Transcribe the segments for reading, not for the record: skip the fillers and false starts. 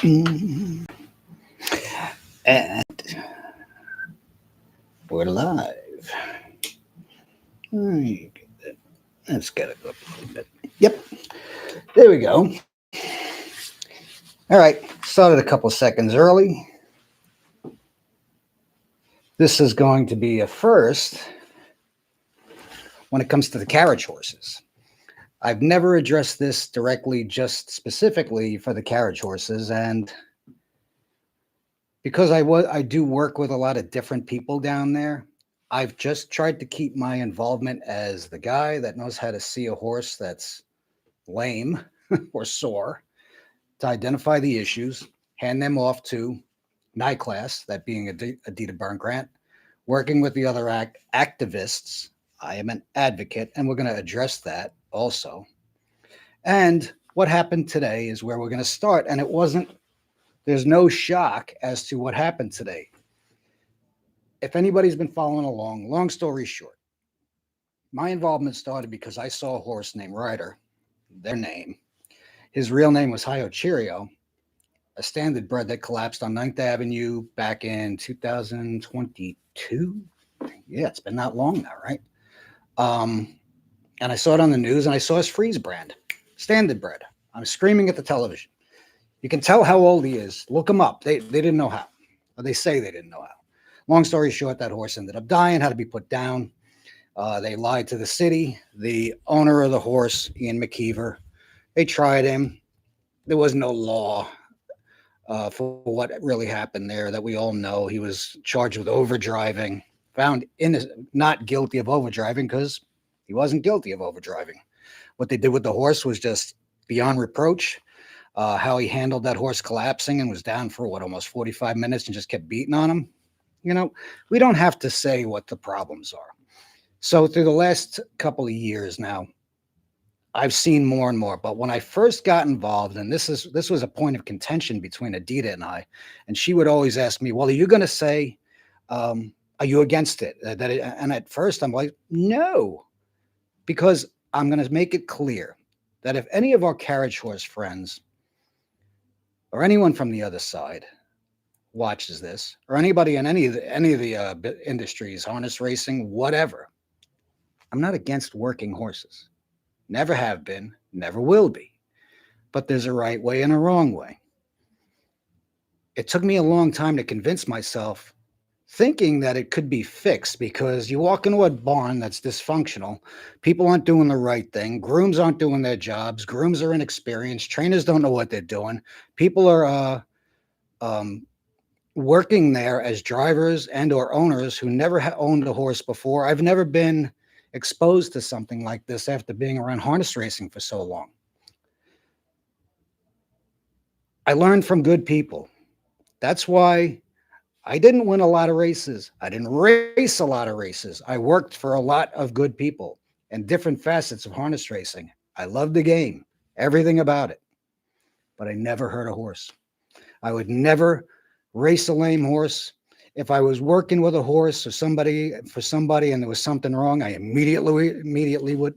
Mm. And we're live. Alright, let's get it up a little bit. Yep, there we go. All right, started a couple seconds early. This is going to be a first when it comes to the carriage horses. I've never addressed this directly, just specifically for the carriage horses, and because I do work with a lot of different people down there, I've just tried to keep my involvement as the guy that knows how to see a horse that's lame or sore, to identify the issues, hand them off to my class, that being Adita Burn Grant, working with the other activists. I am an advocate, and we're going to address that also. And what happened today is where we're going to start. And it wasn't, there's no shock as to what happened today. If anybody's been following along, long story short, my involvement started because I saw a horse named Ryder, their name. His real name was Hio Cheerio, a standard bred that collapsed on 9th Avenue back in 2022. Yeah, it's been that long now, right? And I saw it on the news, and I saw his freeze brand, standard bred. I'm screaming at the television. You can tell how old he is. Look him up. They didn't know how. Or they say they didn't know how. Long story short, that horse ended up dying, had to be put down. They lied to the city. The owner of the horse, Ian McKeever, they tried him. There was no law for what really happened there that we all know. He was charged with overdriving, found not guilty of overdriving because he wasn't guilty of overdriving. What they did with the horse was just beyond reproach. How he handled that horse collapsing and was down for almost 45 minutes and just kept beating on him. You know, we don't have to say what the problems are. So through the last couple of years now, I've seen more and more. But when I first got involved, and this was a point of contention between Adita and I, and she would always ask me, "Well, are you going to say, are you against it?" And at first, I'm like, "No," because I'm going to make it clear that if any of our carriage horse friends or anyone from the other side watches this, or anybody in any of the industries, harness racing, whatever, I'm not against working horses. Never have been, never will be. But there's a right way and a wrong way. It took me a long time to convince myself, thinking that it could be fixed, because you walk into a barn that's dysfunctional, people aren't doing the right thing, grooms aren't doing their jobs, grooms are inexperienced, trainers don't know what they're doing, people are working there as drivers and or owners who never owned a horse before. I've never been exposed to something like this after being around harness racing for so long. I learned from good people. That's why I didn't win a lot of races. I didn't race a lot of races. I worked for a lot of good people and different facets of harness racing. I loved the game, everything about it, but I never hurt a horse. I would never race a lame horse. If I was working with a horse or somebody and there was something wrong, I immediately would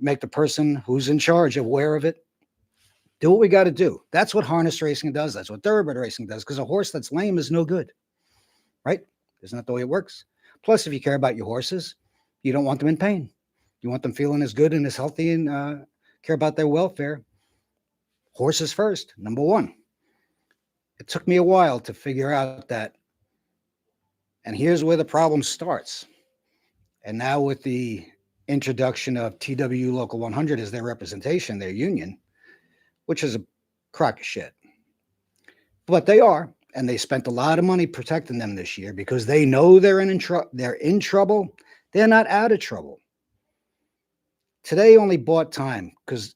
make the person who's in charge aware of it. Do what we got to do. That's what harness racing does. That's what thoroughbred racing does. Because a horse that's lame is no good, right? Isn't that the way it works? Plus, if you care about your horses, you don't want them in pain. You want them feeling as good and as healthy, and care about their welfare. Horses first, number one. It took me a while to figure out that. And here's where the problem starts. And now with the introduction of TW Local 100 as their representation, their union, which is a crock of shit. But they are, and they spent a lot of money protecting them this year because they know they're in trouble. They're not out of trouble. Today only bought time because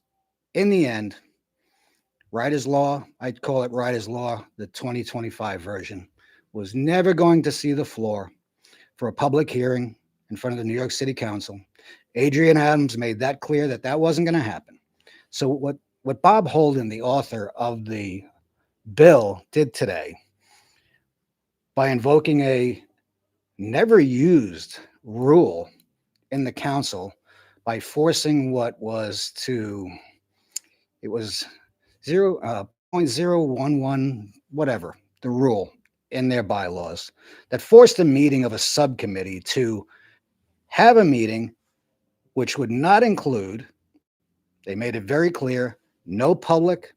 in the end, Ryder's Law, I'd call it Ryder's Law, the 2025 version, was never going to see the floor for a public hearing in front of the New York City Council. Adrian Adams made that clear that that wasn't going to happen. So what Bob Holden, the author of the bill, did today by invoking a never used rule in the council by forcing it was 0.011, whatever, the rule in their bylaws that forced a meeting of a subcommittee to have a meeting which would not include, they made it very clear, no public,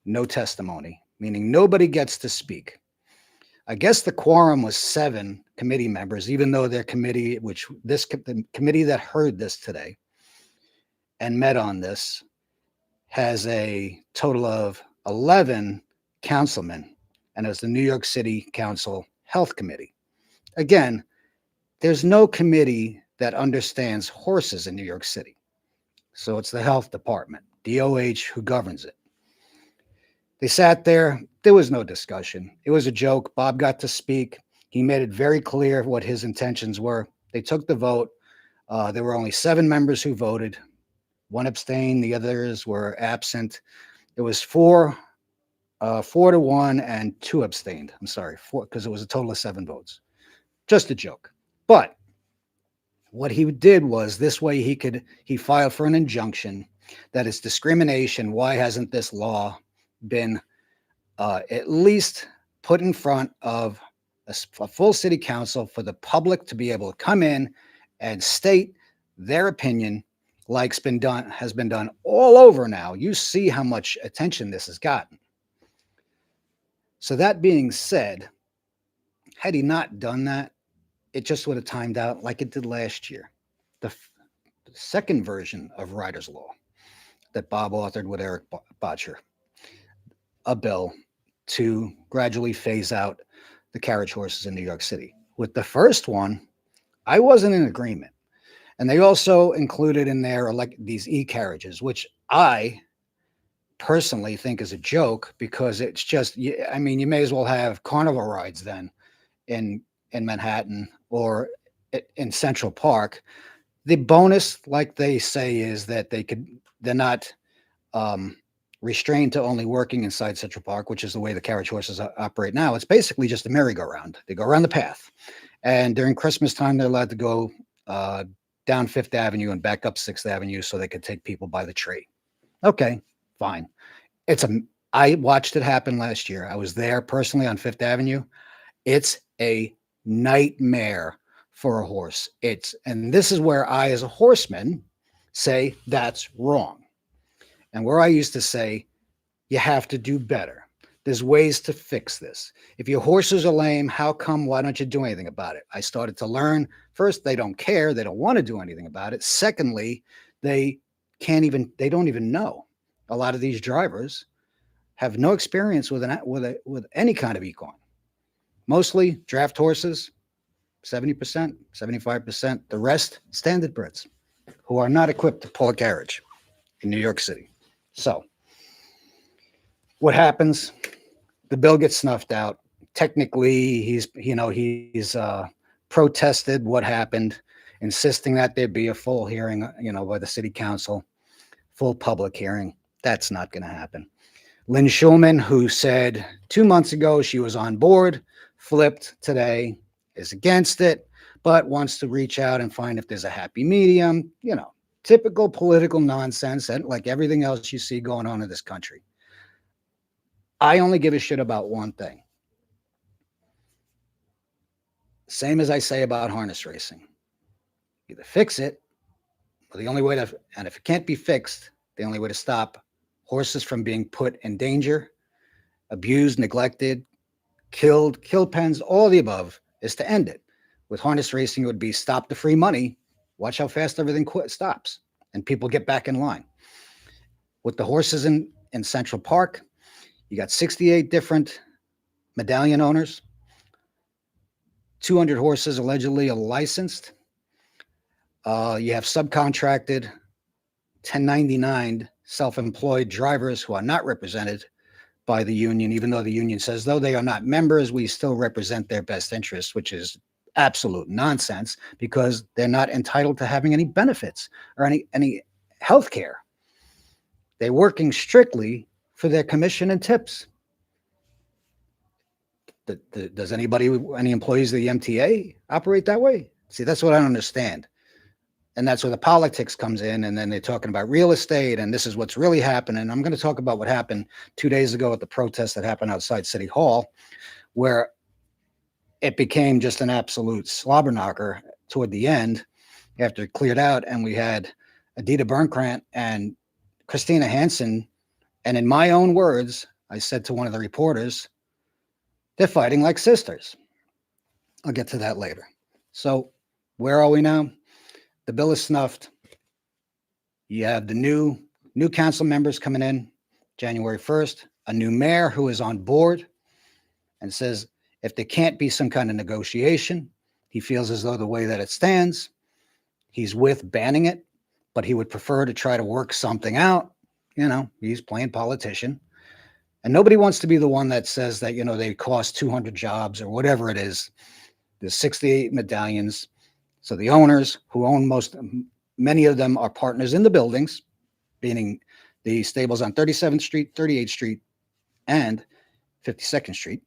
no testimony, meaning nobody gets to speak. I guess the quorum was 7 committee members, even though their committee, the committee that heard this today and met on this, has a total of 11 councilmen, and it's the New York City Council Health Committee. Again, there's no committee that understands horses in New York City. So it's the health department, DOH, who governs it. They sat there. There was no discussion. It was a joke. Bob got to speak. He made it very clear what his intentions were. They took the vote. There were only 7 members who voted. 1 abstained. The others were absent. It was 4 to 1, and 2 abstained. I'm sorry, 4, because it was a total of 7 votes. Just a joke. But what he did was, this way he filed for an injunction that is discrimination. Why hasn't this law been at least put in front of a full city council for the public to be able to come in and state their opinion, like's been done, has been done all over now. You see how much attention this has gotten. So that being said, had he not done that, it just would have timed out like it did last year. The second version of Ryder's Law that Bob authored with Eric Botcher, a bill to gradually phase out the carriage horses in New York City. With the first one, I wasn't in agreement. And they also included in there like these e-carriages, which I personally think is a joke, because it's just, I mean, you may as well have carnival rides then in Manhattan or in Central Park. The bonus, like they say, is that they're not restrained to only working inside Central Park, which is the way the carriage horses operate now. It's basically just a merry-go-round. They go around the path. And during Christmas time, they're allowed to go down 5th Avenue and back up 6th Avenue so they could take people by the tree. Okay, fine. I watched it happen last year. I was there personally on 5th Avenue. It's a nightmare for a horse. And this is where I, as a horseman, say that's wrong. And where I used to say, you have to do better. There's ways to fix this. If your horses are lame, how come? Why don't you do anything about it? I started to learn. First, they don't care. They don't want to do anything about it. Secondly, they don't even know. A lot of these drivers have no experience with any kind of equine. Mostly draft horses, 70%, 75%. The rest, standard breds, who are not equipped to pull a carriage in New York City. So what happens? The bill gets snuffed out. Technically, he's protested what happened, insisting that there be a full hearing, by the city council, full public hearing. That's not going to happen. Lynn Schulman, who said 2 months ago she was on board, flipped today, is against it, but wants to reach out and find if there's a happy medium. Typical political nonsense, and like everything else you see going on in this country. I only give a shit about one thing. Same as I say about harness racing. Either fix it, or and if it can't be fixed, the only way to stop horses from being put in danger, abused, neglected, killed, kill pens, all the above, is to end it. With harness racing, it would be stop the free money, watch how fast everything stops, and people get back in line. With the horses in Central Park, you got 68 different medallion owners. 200 horses allegedly are licensed. You have subcontracted 1099 self-employed drivers who are not represented by the union, even though the union says, though they are not members, we still represent their best interests, which is absolute nonsense, because they're not entitled to having any benefits or any health care. They're working strictly for their commission and tips. Does any employees of the MTA operate that way? See, that's what I don't understand. And that's where the politics comes in. And then they're talking about real estate, and this is what's really happening. I'm going to talk about what happened 2 days ago at the protest that happened outside City Hall, where it became just an absolute slobber knocker toward the end after it cleared out. And we had Adita Bernkrant and Christina Hansen. And in my own words, I said to one of the reporters, they're fighting like sisters. I'll get to that later. So, where are we now? The bill is snuffed. You have the new council members coming in January 1st, a new mayor who is on board and says if there can't be some kind of negotiation, he feels as though the way that it stands, he's with banning it, but he would prefer to try to work something out. He's playing politician. And nobody wants to be the one that says that, they cost 200 jobs or whatever it is. There's 68 medallions. So the owners who own many of them are partners in the buildings, meaning the stables on 37th Street, 38th Street, and 52nd Street.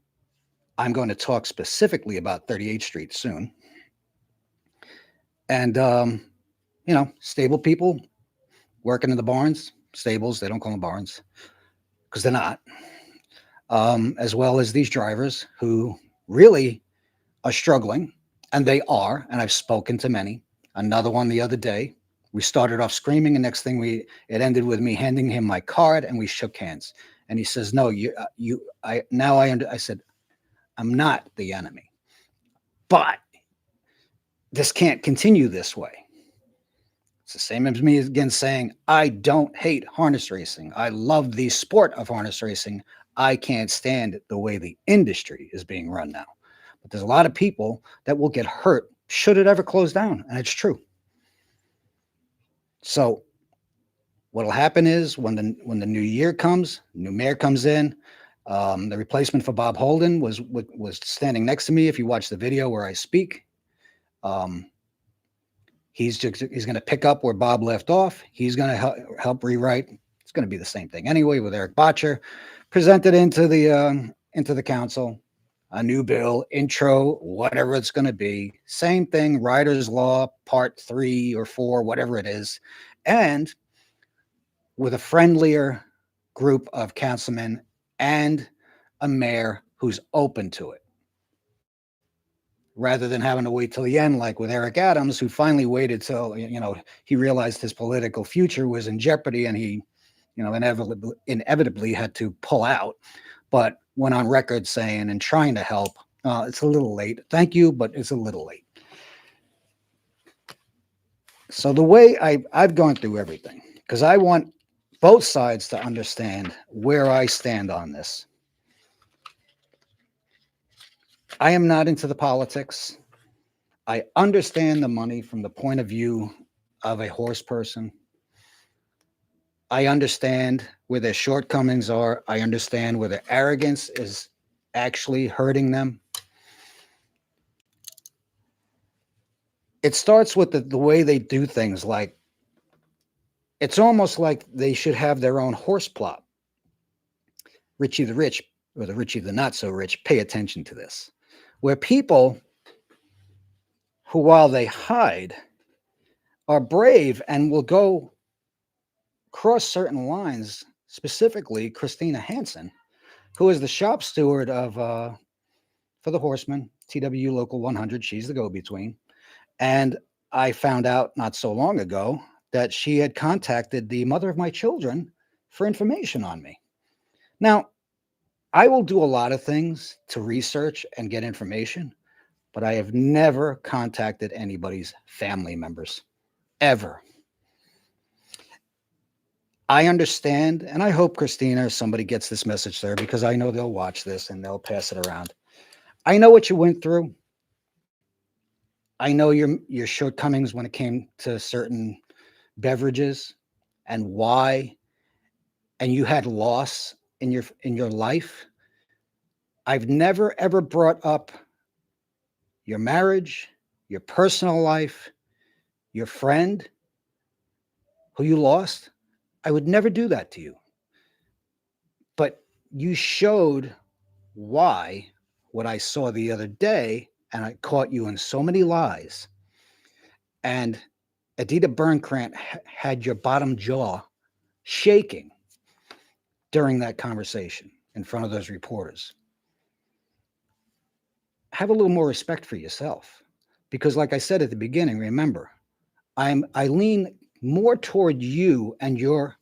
I'm going to talk specifically about 38th Street soon. And, stable people working in the barns, stables, they don't call them barns because they're not, as well as these drivers who really are struggling, and they are, and I've spoken to many. Another one the other day, we started off screaming, and next thing it ended with me handing him my card, and we shook hands. And he says, "No, I said, I'm not the enemy, but this can't continue this way." It's the same as me again saying, I don't hate harness racing. I love the sport of harness racing. I can't stand the way the industry is being run now. But there's a lot of people that will get hurt should it ever close down, and it's true. So what'll happen is when the new year comes, new mayor comes in, the replacement for Bob Holden was standing next to me. If you watch the video where I speak, he's going to pick up where Bob left off. He's going to help rewrite. It's going to be the same thing anyway with Eric Botcher, presented into the council, a new bill, intro, whatever it's going to be. Same thing, Rider's Law, Part 3 or 4, whatever it is, and with a friendlier group of councilmen and a mayor who's open to it, rather than having to wait till the end, like with Eric Adams, who finally waited till, he realized his political future was in jeopardy, and he, inevitably had to pull out, but went on record saying and trying to help. It's a little late. Thank you, but it's a little late. So the way I've gone through everything, because I want both sides to understand where I stand on this. I am not into the politics. I understand the money from the point of view of a horse person. I understand where their shortcomings are. I understand where their arrogance is actually hurting them. It starts with the way they do things. Like, it's almost like they should have their own horse plot. Richie the Rich, or the Richie the Not So Rich, pay attention to this. Where people who, while they hide, are brave and will go cross certain lines, specifically Christina Hansen, who is the shop steward for the Horsemen, TWU Local 100. She's the go-between. And I found out not so long ago that she had contacted the mother of my children for information on me. Now, I will do a lot of things to research and get information, but I have never contacted anybody's family members, ever. I understand, and I hope Christina or somebody gets this message there, because I know they'll watch this and they'll pass it around. I know what you went through. I know your shortcomings when it came to certain beverages and why, and you had loss in your life. I've never ever brought up your marriage, your personal life, your friend who you lost. I would never do that to you. But you showed why what I saw the other day, and I caught you in so many lies. And Adita Bernkrant had your bottom jaw shaking during that conversation in front of those reporters. Have a little more respect for yourself. Because, like I said at the beginning, remember, I lean more toward you and your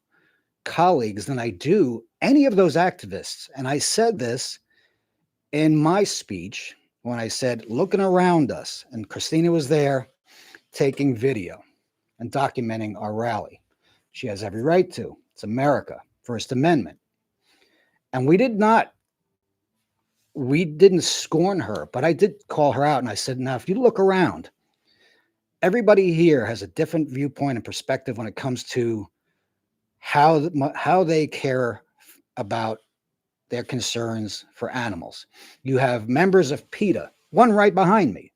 colleagues than I do any of those activists. And I said this in my speech when I said, looking around us, and Christina was there taking video and documenting our rally. She has every right to. It's America, First Amendment. And we didn't scorn her, but I did call her out and I said, now, if you look around, everybody here has a different viewpoint and perspective when it comes to how they care about their concerns for animals. You have members of PETA, one right behind me,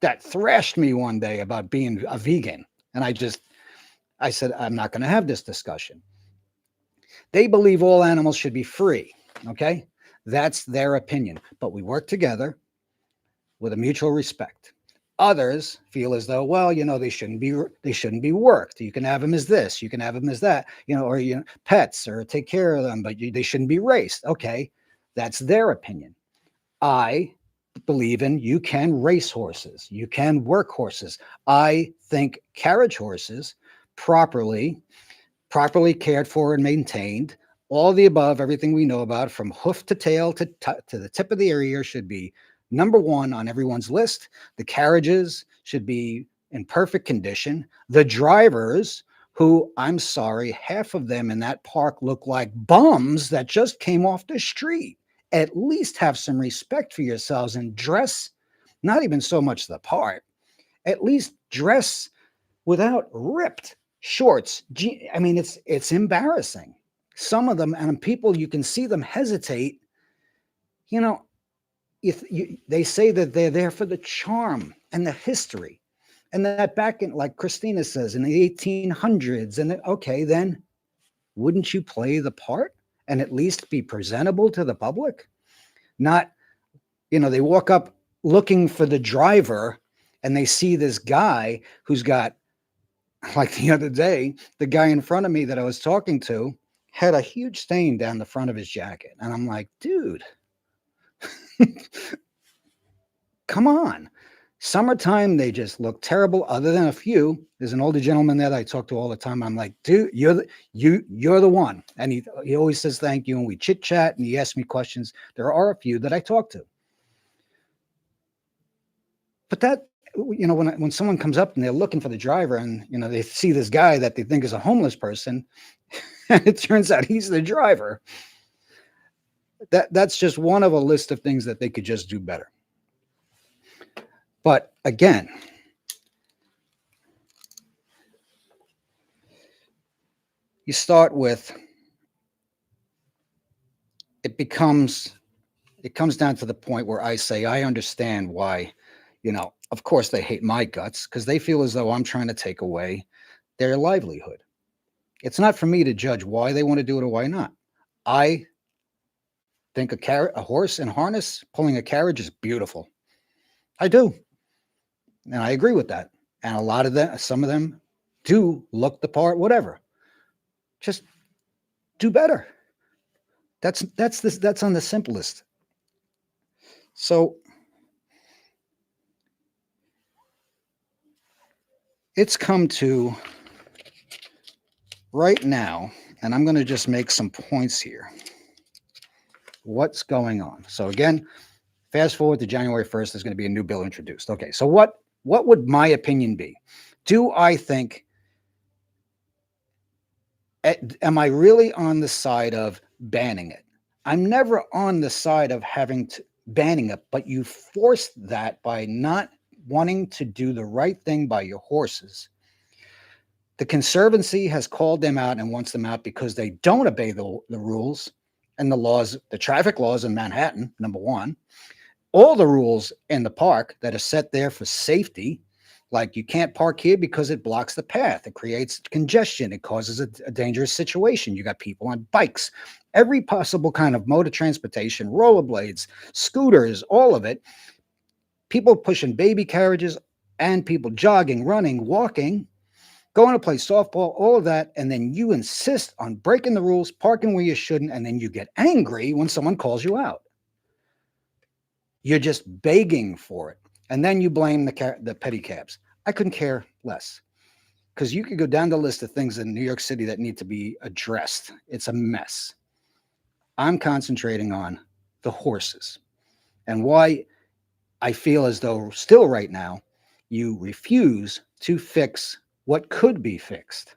that thrashed me one day about being a vegan. And I said, I'm not going to have this discussion. They believe all animals should be free. Okay. That's their opinion. But we work together with a mutual respect. Others feel as though, well, they shouldn't be worked. You can have them as this, you can have them as that, or pets, or take care of them, but they shouldn't be raced. Okay, that's their opinion. I believe in you can race horses, you can work horses. I think carriage horses, properly cared for and maintained, all the above, everything we know about, from hoof to tail to the tip of the ear, should be number one on everyone's list. The carriages should be in perfect condition. The drivers, who, I'm sorry, half of them in that park look like bums that just came off the street. At least have some respect for yourselves and dress, not even so much the part, at least dress without ripped shorts. I mean, it's embarrassing. Some of them, and people, you can see them hesitate. They say that they're there for the charm and the history, and that back in, like Christina says, in the 1800s, and okay, then wouldn't you play the part and at least be presentable to the public? Not, they walk up looking for the driver and they see this guy who's got, like the other day, the guy in front of me that I was talking to had a huge stain down the front of his jacket. And I'm like, dude, come on. Summertime, they just look terrible, other than a few. There's an older gentleman that I talk to all the time. I'm like, dude, you're the one. And he always says thank you, and we chit chat, and he asks me questions. There are a few that I talk to. But that, when someone comes up and they're looking for the driver, and they see this guy that they think is a homeless person, and it turns out he's the driver. That's just one of a list of things that they could just do better. But again, you start with, it comes down to the point where I say, I understand why, of course they hate my guts, because they feel as though I'm trying to take away their livelihood. It's not for me to judge why they want to do it or why not. I think a horse in harness pulling a carriage is beautiful. I do. And I agree with that. And a lot of them, some of them do look the part, whatever. Just do better. That's on the simplest. So it's come to right now, and I'm going to just make some points here. What's going on? So again, fast forward to January 1st, there's going to be a new bill introduced. Okay, so what would my opinion be? Do I think, am I really on the side of banning it? I'm never on the side of banning it, but you force that by not wanting to do the right thing by your horses. The Conservancy has called them out and wants them out because they don't obey the rules and the laws, the traffic laws in Manhattan, number one. All the rules in the park that are set there for safety, like you can't park here because it blocks the path. It creates congestion. It causes a dangerous situation. You got people on bikes, every possible kind of mode of transportation, rollerblades, scooters, all of it. People pushing baby carriages. and people jogging, running, walking, going to play softball, all of that. And then you insist on breaking the rules, parking where you shouldn't, and then you get angry when someone calls you out. You're just begging for it. And then you blame the pedicabs. I couldn't care less because you could go down the list of things in New York City that need to be addressed. It's a mess. I'm concentrating on the horses and why I feel as though still right now you refuse to fix what could be fixed.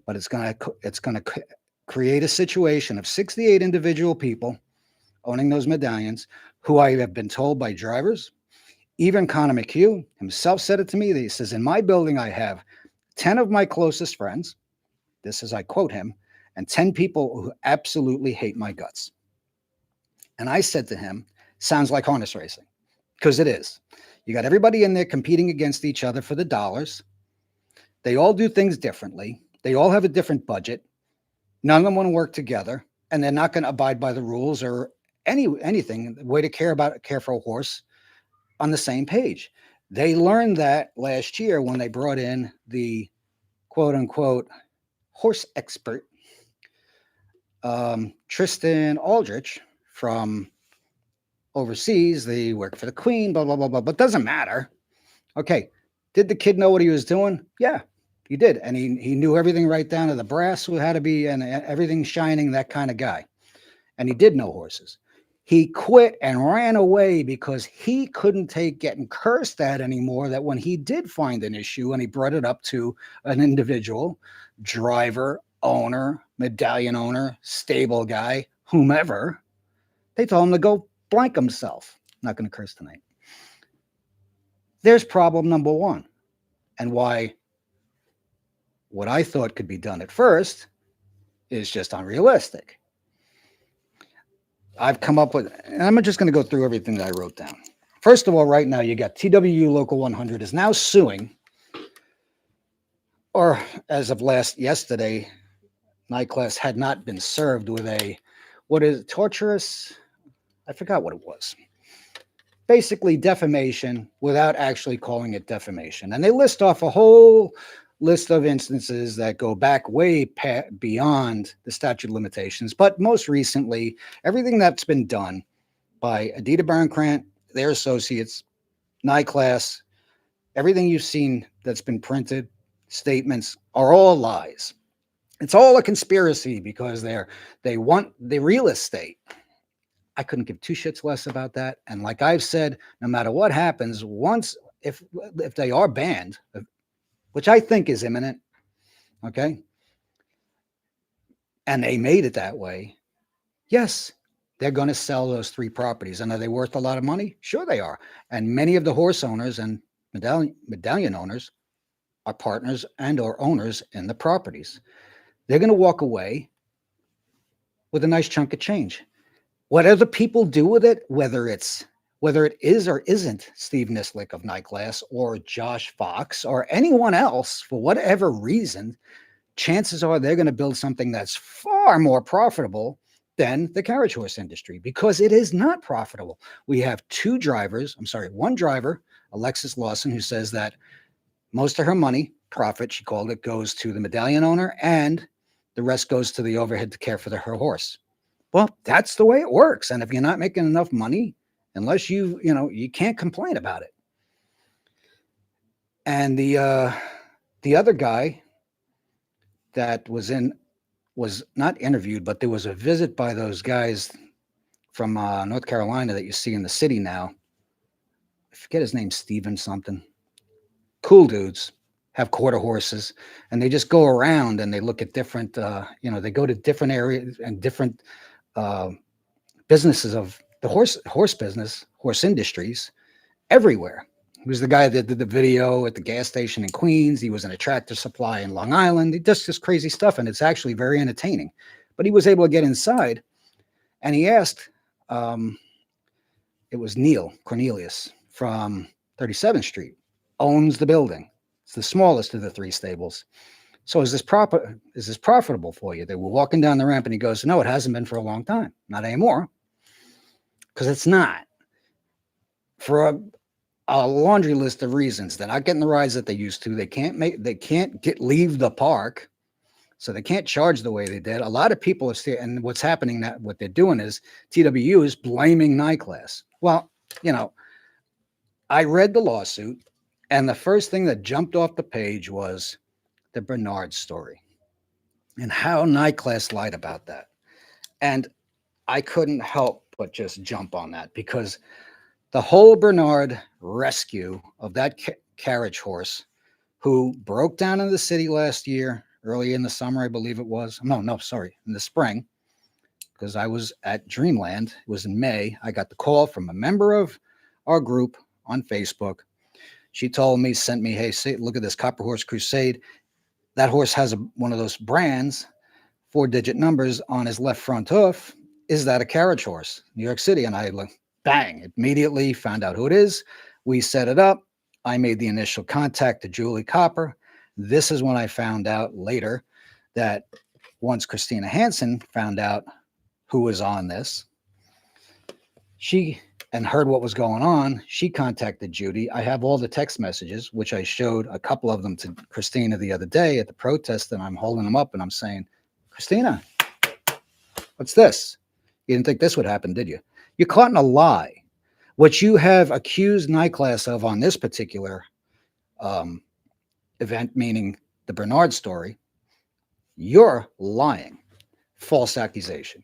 But it's going to create a situation of 68 individual people owning those medallions who I have been told by drivers. Even Connor McHugh himself said it to me. That he says, in my building, I have 10 of my closest friends. This is, I quote him, and 10 people who absolutely hate my guts. And I said to him, sounds like harness racing, because it is. You got everybody in there competing against each other for the dollars. They all do things differently. They all have a different budget. None of them want to work together, and they're not going to abide by the rules or anything, the way to care for a horse on the same page. They learned that last year when they brought in the quote unquote horse expert, Tristan Aldrich from overseas. They work for the Queen, blah, blah, blah, blah, but doesn't matter. Okay. Did the kid know what he was doing? Yeah, he did. And he knew everything right down to the brass who had to be and everything shining, that kind of guy. And he did know horses. He quit and ran away because he couldn't take getting cursed at anymore. That when he did find an issue and he brought it up to an individual, driver, owner, medallion owner, stable guy, whomever, they told him to go blank himself. I'm not going to curse tonight. There's problem number one, and why what I thought could be done at first is just unrealistic. I've come up with, and I'm just going to go through everything that I wrote down. First of all, right now, you got TWU Local 100 is now suing, or as of yesterday, night class had not been served with torturous, I forgot what it was. Basically defamation without actually calling it defamation. And they list off a whole list of instances that go back way beyond the statute of limitations. But most recently, everything that's been done by Adita Bernkrant, their associates, NYCLASS, everything you've seen that's been printed, statements, are all lies. It's all a conspiracy because they want the real estate. I couldn't give two shits less about that. And like I've said, no matter what happens, if they are banned, which I think is imminent, okay, and they made it that way, yes, they're going to sell those 3 properties. And are they worth a lot of money? Sure they are. And many of the horse owners and medallion owners are partners and or owners in the properties. They're going to walk away with a nice chunk of change. What other people do with it, whether it is or isn't Steve Nislik of NYCLASS or Josh Fox or anyone else, for whatever reason, chances are they're going to build something that's far more profitable than the carriage horse industry, because it is not profitable. We have one driver, Alexis Lawson, who says that most of her money, profit, she called it, goes to the medallion owner and the rest goes to the overhead to care for her horse. Well, that's the way it works. And if you're not making enough money, unless you can't complain about it. And the other guy that was not interviewed, but there was a visit by those guys from North Carolina that you see in the city now. I forget his name, Steven something. Cool dudes, have quarter horses, and they just go around and they look at different, they go to different areas and different businesses of the horse business, horse industries everywhere. He was the guy that did the video at the gas station in Queens. He was in a Tractor Supply in Long Island. He does this crazy stuff, and it's actually very entertaining. But he was able to get inside, and he asked, it was Neil Cornelius from 37th Street, owns the building. It's the smallest of the 3 stables. So is this profitable for you? They were walking down the ramp, and he goes, no, it hasn't been for a long time. Not anymore. Because it's not. For a laundry list of reasons. They're not getting the rides that they used to. They can't leave the park. So they can't charge the way they did. A lot of people are still, and what's happening, that what they're doing is TWU is blaming night class. Well, you know, I read the lawsuit, and the first thing that jumped off the page was the Bernard story and how night class lied about that. And I couldn't help but just jump on that, because the whole Bernard rescue of that carriage horse who broke down in the city last year, early in the summer, I believe it was. No, sorry, in the spring, because I was at Dreamland. It was in May. I got the call from a member of our group on Facebook. She told me, sent me, hey, look at this Copper Horse Crusade. That horse has one of those brands, 4-digit numbers on his left front hoof. Is that a carriage horse? New York City. And I bang, immediately found out who it is. We set it up. I made the initial contact to Julie Copper. This is when I found out later that once Christina Hansen found out who was on this, she and heard what was going on, she contacted Judy. I have all the text messages, which I showed a couple of them to Christina the other day at the protest, and I'm holding them up and I'm saying, Christina, what's this? You didn't think this would happen, did you? You're caught in a lie. What you have accused night class of on this particular event, meaning the Bernard story, you're lying. False accusation.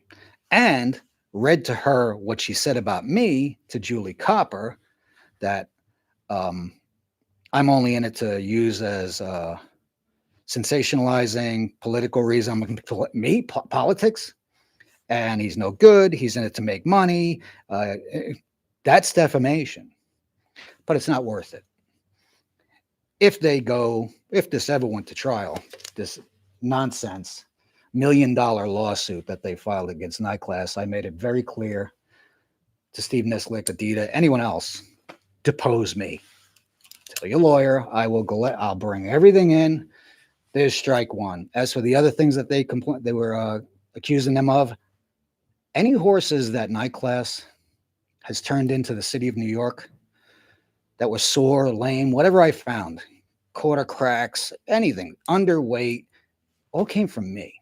And read to her what she said about me to Julie Copper, that I'm only in it to use as sensationalizing political reason. Politics, and he's no good. He's in it to make money. That's defamation, but it's not worth it. If this ever went to trial, this nonsense $1 million lawsuit that they filed against night class, I made it very clear to Steve Nislik, Adita, anyone else, depose me. Tell your lawyer, I'll bring everything in. There's strike one. As for the other things that they were accusing them of, any horses that night class has turned into the city of New York that were sore, lame, whatever I found, quarter cracks, anything, underweight, all came from me.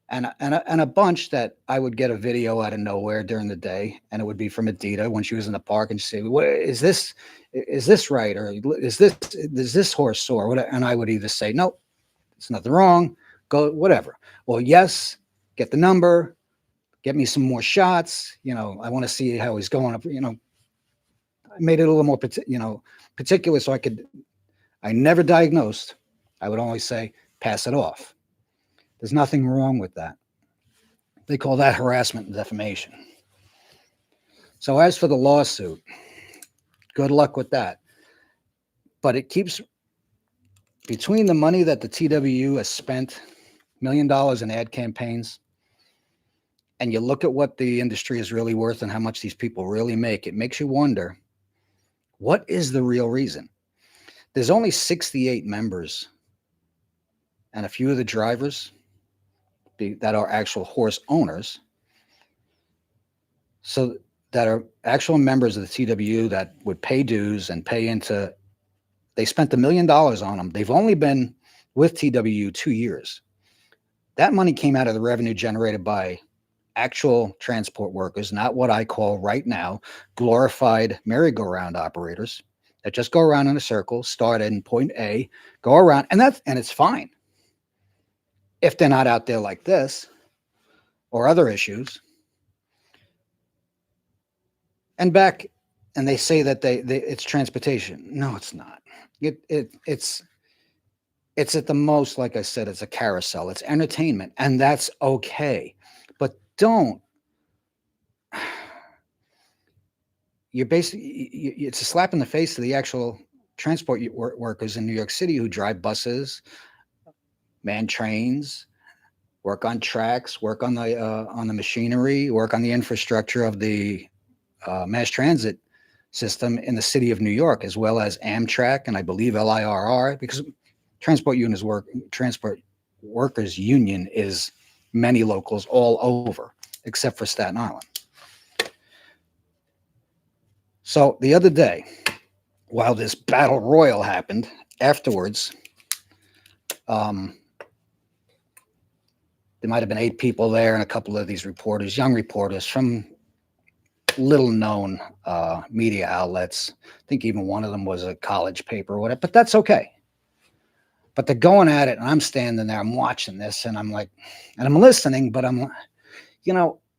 And a bunch that I would get a video out of nowhere during the day, and it would be from Adita when she was in the park, and she'd say, "What is this? Is this right? Or is this horse sore?" And I would either say, "No, there's nothing wrong. Go, whatever." Well, yes, get the number, get me some more shots. I want to see how he's going up. I made it a little more, particular, so I never diagnosed. I would only say, pass it off. There's nothing wrong with that. They call that harassment and defamation. So as for the lawsuit, good luck with that. But it keeps, between the money that the TWU has spent, $1 million in ad campaigns, and you look at what the industry is really worth and how much these people really make, it makes you wonder, what is the real reason? There's only 68 members and a few of the drivers that are actual horse owners, so that are actual members of the TWU that would pay dues and pay into. They spent $1 million on them. They've only been with TWU 2 years. That money came out of the revenue generated by actual transport workers, not what I call right now glorified merry-go-round operators that just go around in a circle, start in point A, go around, and it's fine if they're not out there like this or other issues. And they say that it's transportation. No, it's not. It's at the most, like I said, it's a carousel. It's entertainment, and that's okay. But it's a slap in the face to the actual transport workers in New York City who drive buses, man trains, work on tracks, work on the machinery, work on the infrastructure of the mass transit system in the city of New York, as well as Amtrak and I believe LIRR, because Transport Workers Union is many locals all over, except for Staten Island. So the other day, while this battle royal happened, afterwards, um, there might have been 8 people there and a couple of these reporters, young reporters from little known media outlets. I think even one of them was a college paper or whatever, but that's okay. But they're going at it, and I'm standing there, I'm watching this, and I'm like, and I'm listening, but I'm,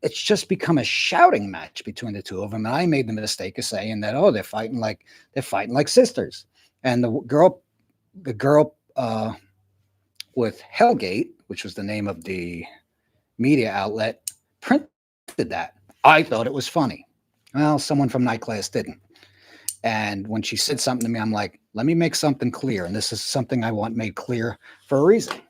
it's just become a shouting match between the two of them. And I made the mistake of saying that, oh, they're fighting like sisters. And the girl with Hellgate, which was the name of the media outlet, printed that. I thought it was funny. Well, someone from night class didn't. And when she said something to me, I'm like, let me make something clear. And this is something I want made clear for a reason.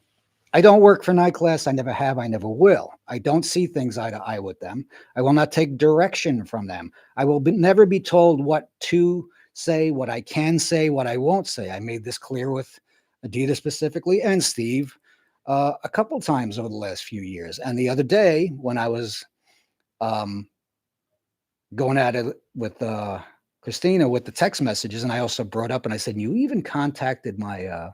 I don't work for night class. I never have. I never will. I don't see things eye to eye with them. I will not take direction from them. I will never be told what to say, what I can say, what I won't say. I made this clear with Adidas specifically and Steve a couple times over the last few years. And the other day when I was going at it with Christina with the text messages, and I also brought up and I said, you even contacted my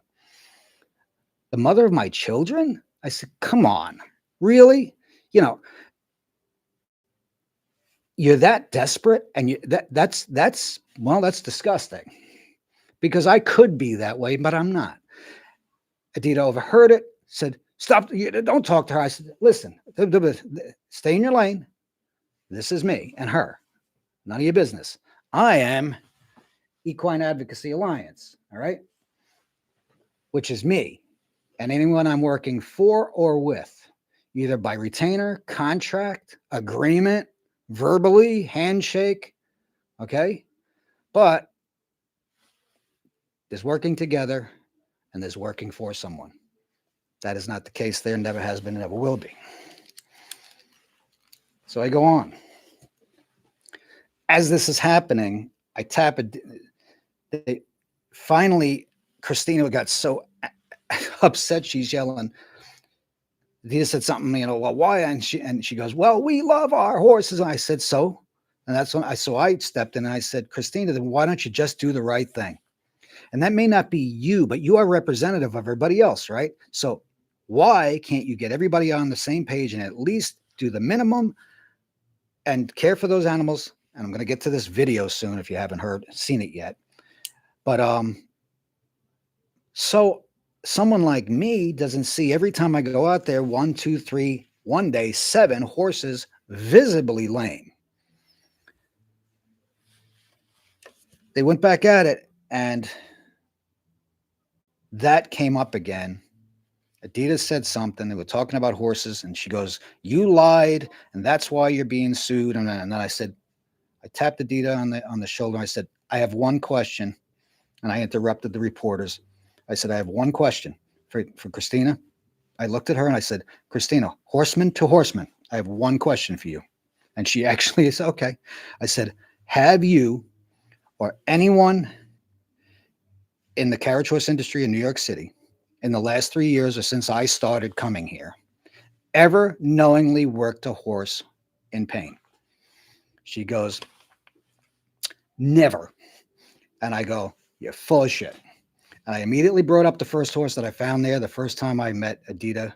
the mother of my children? I said, come on, really? You're that desperate, and that's disgusting, because I could be that way, but I'm not. Adita overheard it, said, stop, don't talk to her. I said, listen, stay in your lane. This is me and her. None of your business. I am Equine Advocacy Alliance, all right? Which is me and anyone I'm working for or with, either by retainer, contract, agreement, verbally, handshake, okay? But there's working together and there's working for someone. That is not the case there, never has been, never will be. So I go on. As this is happening, I tap it. Finally, Christina got so upset, she's yelling. Vita said something, well, why? And she goes, well, we love our horses. And I said, so? And that's when I stepped in and I said, Christina, then why don't you just do the right thing? And that may not be you, but you are representative of everybody else, right? So why can't you get everybody on the same page and at least do the minimum and care for those animals? And I'm going to get to this video soon if you haven't seen it yet. But so someone like me doesn't see, every time I go out there, 1, 2, 3, one day, 7 horses visibly lame. They went back at it, and that came up again. Adidas said something. They were talking about horses, and she goes, you lied, and that's why you're being sued. And then I said, I tapped Adidas on the shoulder. I said, I have one question. And I interrupted the reporters. I said, I have one question for Christina. I looked at her and I said, Christina, horseman to horseman, I have one question for you. And she actually said, okay. I said, have you or anyone in the carriage horse industry in New York City in the last 3 years or since I started coming here ever knowingly worked a horse in pain? She goes, never. And I go, you're full of shit. And I immediately brought up the first horse that I found there the first time I met Adita,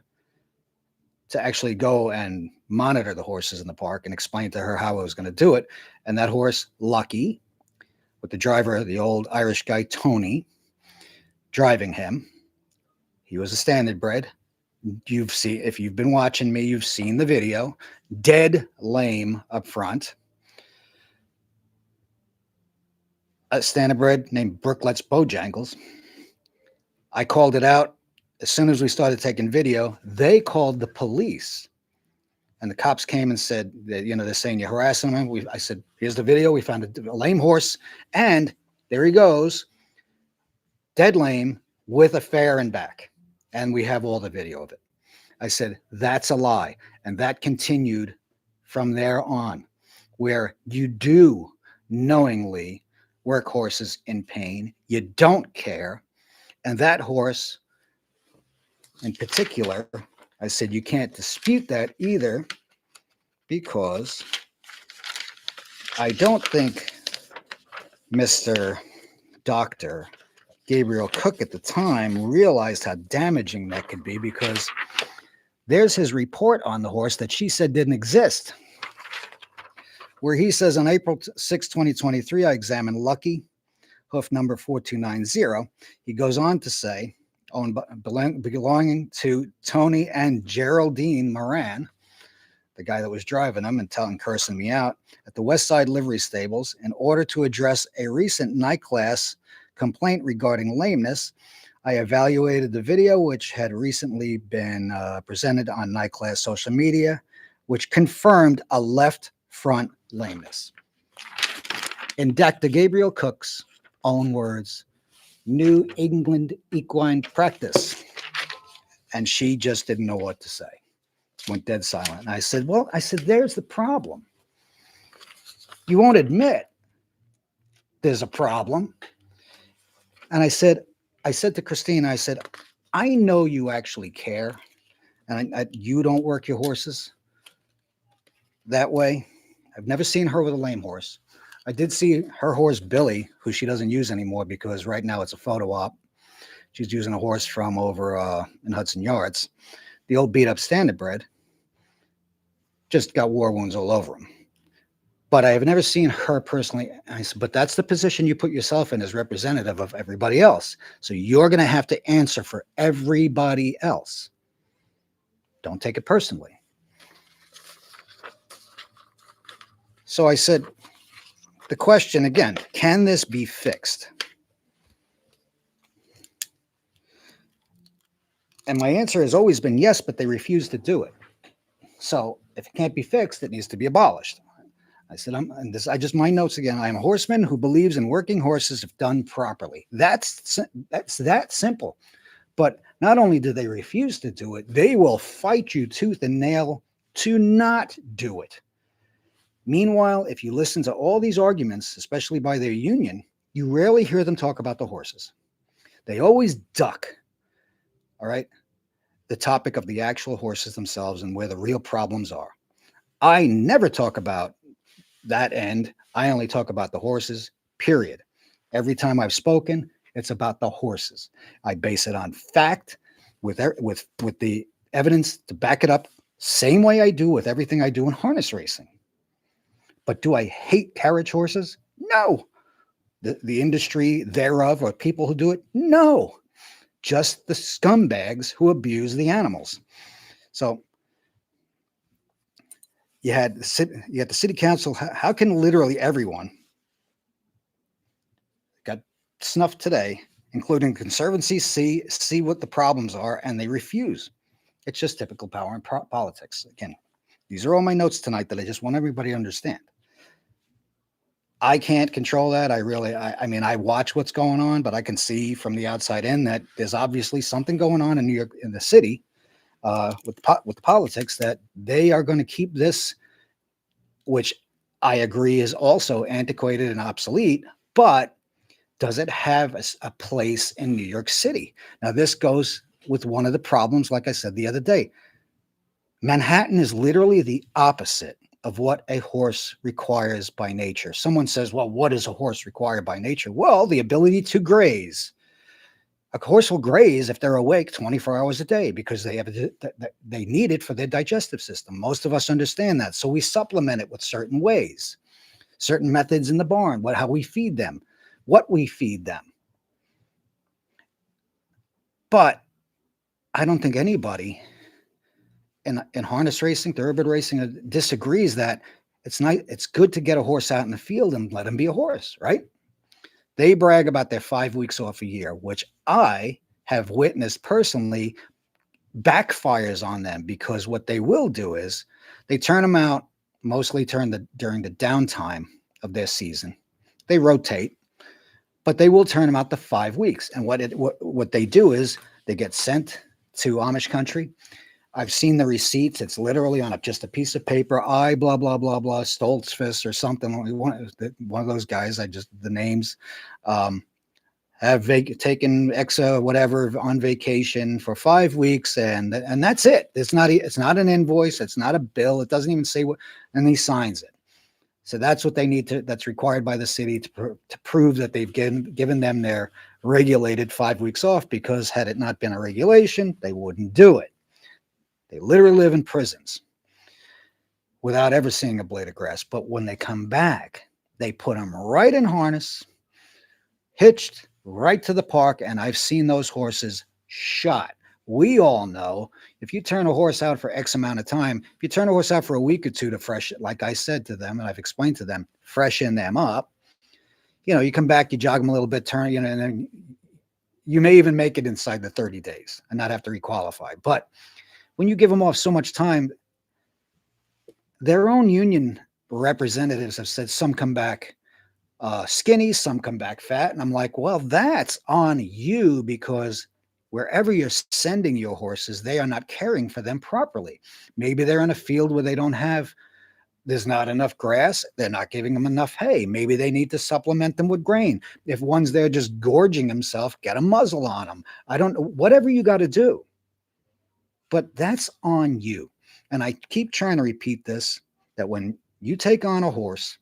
to actually go and monitor the horses in the park and explain to her how I was going to do it. And that horse, Lucky, with the driver, the old Irish guy, Tony, driving him. He was a standard bred. If you've been watching me, you've seen the video. Dead lame up front. A standard bred named Brooklet's Bojangles. I called it out. As soon as we started taking video, they called the police. And the cops came and said, that, they're saying you're harassing them. I said, here's the video. We found a lame horse. And there he goes, dead lame with a fair and back. And we have all the video of it. I said, that's a lie. And that continued from there on, where you do knowingly work horses in pain. You don't care. And that horse in particular, I said, you can't dispute that either, because I don't think Mr. doctor, Gabriel Cook, at the time realized how damaging that could be, because there's his report on the horse that she said didn't exist, where he says on April 6, 2023, I examined Lucky, hoof number 4290. He goes on to say, belonging to Tony and Geraldine Moran, the guy that was driving them and cursing me out, at the West Side Livery Stables, in order to address a recent night class complaint regarding lameness. I evaluated the video, which had recently been presented on night class social media, which confirmed a left front lameness. In Dr. Gabriel Cook's own words, New England equine practice. And she just didn't know what to say. Went dead silent. And I said, there's the problem. You won't admit there's a problem. And I said to Christine, I said, I know you actually care. And you don't work your horses that way. I've never seen her with a lame horse. I did see her horse, Billy, who she doesn't use anymore because right now it's a photo op. She's using a horse from over in Hudson Yards. The old beat up standardbred just got war wounds all over him. But I have never seen her personally. I said, but that's the position you put yourself in as representative of everybody else. So you're going to have to answer for everybody else. Don't take it personally. So I said, the question again, can this be fixed? And my answer has always been yes, but they refuse to do it. So if it can't be fixed, it needs to be abolished. I said, my notes again. I am a horseman who believes in working horses if done properly. That's that simple. But not only do they refuse to do it, they will fight you tooth and nail to not do it. Meanwhile, if you listen to all these arguments, especially by their union, you rarely hear them talk about the horses. They always duck, all right, the topic of the actual horses themselves and where the real problems are. I never talk about that end. I only talk about the horses, period. Every time I've spoken, it's about the horses. I base it on fact with the evidence to back it up, same way I do with everything I do in harness racing. But do I hate carriage horses? No. The industry thereof, or people who do it? No. Just the scumbags who abuse the animals. So you had the city council. How can literally everyone got snuffed today, including Conservancy, see what the problems are, and they refuse? It's just typical power and politics. Again, these are all my notes tonight that I just want everybody to understand. I can't control that. I mean, I watch what's going on, but I can see from the outside in that there's obviously something going on in New York, in the city, with the politics, that they are going to keep this, which I agree is also antiquated and obsolete, but does it have a place in New York City? Now, this goes with one of the problems, like I said the other day. Manhattan is literally the opposite of what a horse requires by nature. Someone says, well, what does a horse require by nature? Well, the ability to graze. A horse will graze if they're awake 24 hours a day because they need it for their digestive system. Most of us understand that. So we supplement it with certain ways, certain methods in the barn, how we feed them, what we feed them. But I don't think anybody in harness racing, thoroughbred racing, disagrees that it's good to get a horse out in the field and let him be a horse, right? They brag about their 5 weeks off a year, which I have witnessed personally backfires on them, because what they will do is they turn them out mostly during the downtime of their season. They rotate, but they will turn them out to 5 weeks. And what they do is they get sent to Amish country. I've seen the receipts. It's literally on just a piece of paper. Blah, blah, blah, blah, Stoltzfus or something. One of those guys, the names, have taken whatever on vacation for 5 weeks. And that's it. It's not an invoice. It's not a bill. It doesn't even say what, and he signs it. So that's what they need to. That's required by the city to prove that they've given them their regulated 5 weeks off. Because had it not been a regulation, they wouldn't do it. They literally live in prisons without ever seeing a blade of grass. But when they come back, they put them right in harness, hitched right to the park, and I've seen those horses shot. We all know if you turn a horse out for X amount of time, if you turn a horse out for a week or two to like I said to them, and I've explained to them, freshen them up. You come back, you jog them a little bit, turn, and then you may even make it inside the 30 days and not have to requalify. But when you give them off so much time, their own union representatives have said some come back skinny, some come back fat. And I'm like, well, that's on you, because wherever you're sending your horses, they are not caring for them properly. Maybe they're in a field where there's not enough grass. They're not giving them enough hay. Maybe they need to supplement them with grain. If one's there just gorging himself, get a muzzle on them. I don't know, whatever you got to do. But that's on you. And I keep trying to repeat this, that when you take on a horse,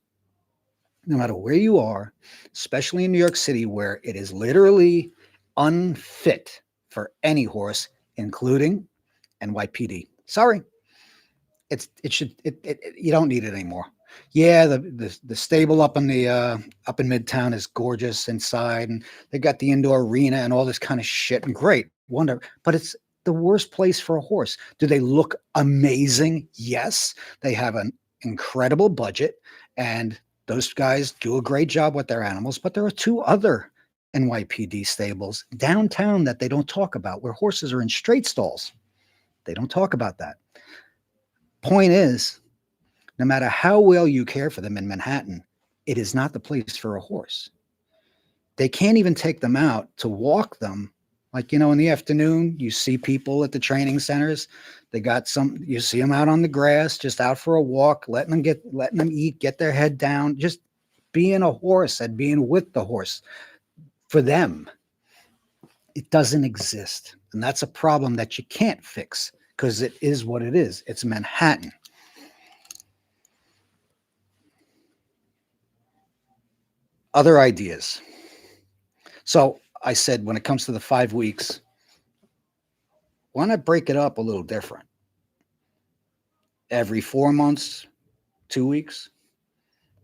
no matter where you are, especially in New York City, where it is literally unfit for any horse, including NYPD. Sorry, you don't need it anymore. Yeah, the stable up in Midtown is gorgeous inside, and they got the indoor arena and all this kind of shit, and great, wonder. But it's the worst place for a horse. Do they look amazing? Yes, they have an incredible budget, and those guys do a great job with their animals. But there are 2 other NYPD stables downtown that they don't talk about, where horses are in straight stalls. They don't talk about that. Point is, no matter how well you care for them in Manhattan, it is not the place for a horse. They can't even take them out to walk them. Like, in the afternoon, you see people at the training centers. You see them out on the grass, just out for a walk, letting them eat, get their head down, just being a horse and being with the horse. For them, it doesn't exist. And that's a problem that you can't fix, because it is what it is. It's Manhattan. Other ideas. So I said, when it comes to the 5 weeks, why not break it up a little different? Every 4 months, 2 weeks,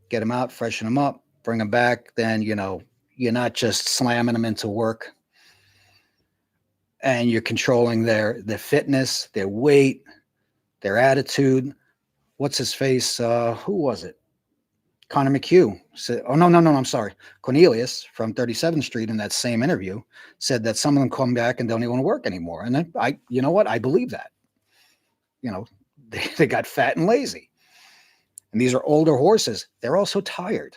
get them out, freshen them up, bring them back. Then, you're not just slamming them into work, and you're controlling their fitness, their weight, their attitude. What's his face? Who was it? Connor McHugh said, oh, no, I'm sorry. Cornelius from 37th Street, in that same interview, said that some of them come back and don't even want to work anymore. And then you know what? I believe that. They got fat and lazy. And these are older horses. They're also tired.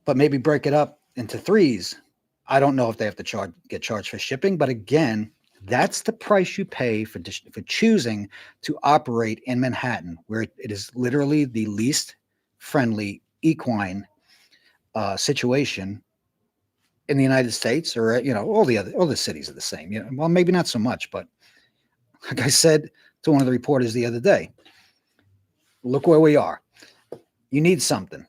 But maybe break it up into 3s. I don't know if they have to get charged for shipping, but again, that's the price you pay for choosing to operate in Manhattan, where it is literally the least friendly equine situation in the United States, or all the cities are the same. Well, maybe not so much, but like I said to one of the reporters the other day, look where we are. You need something.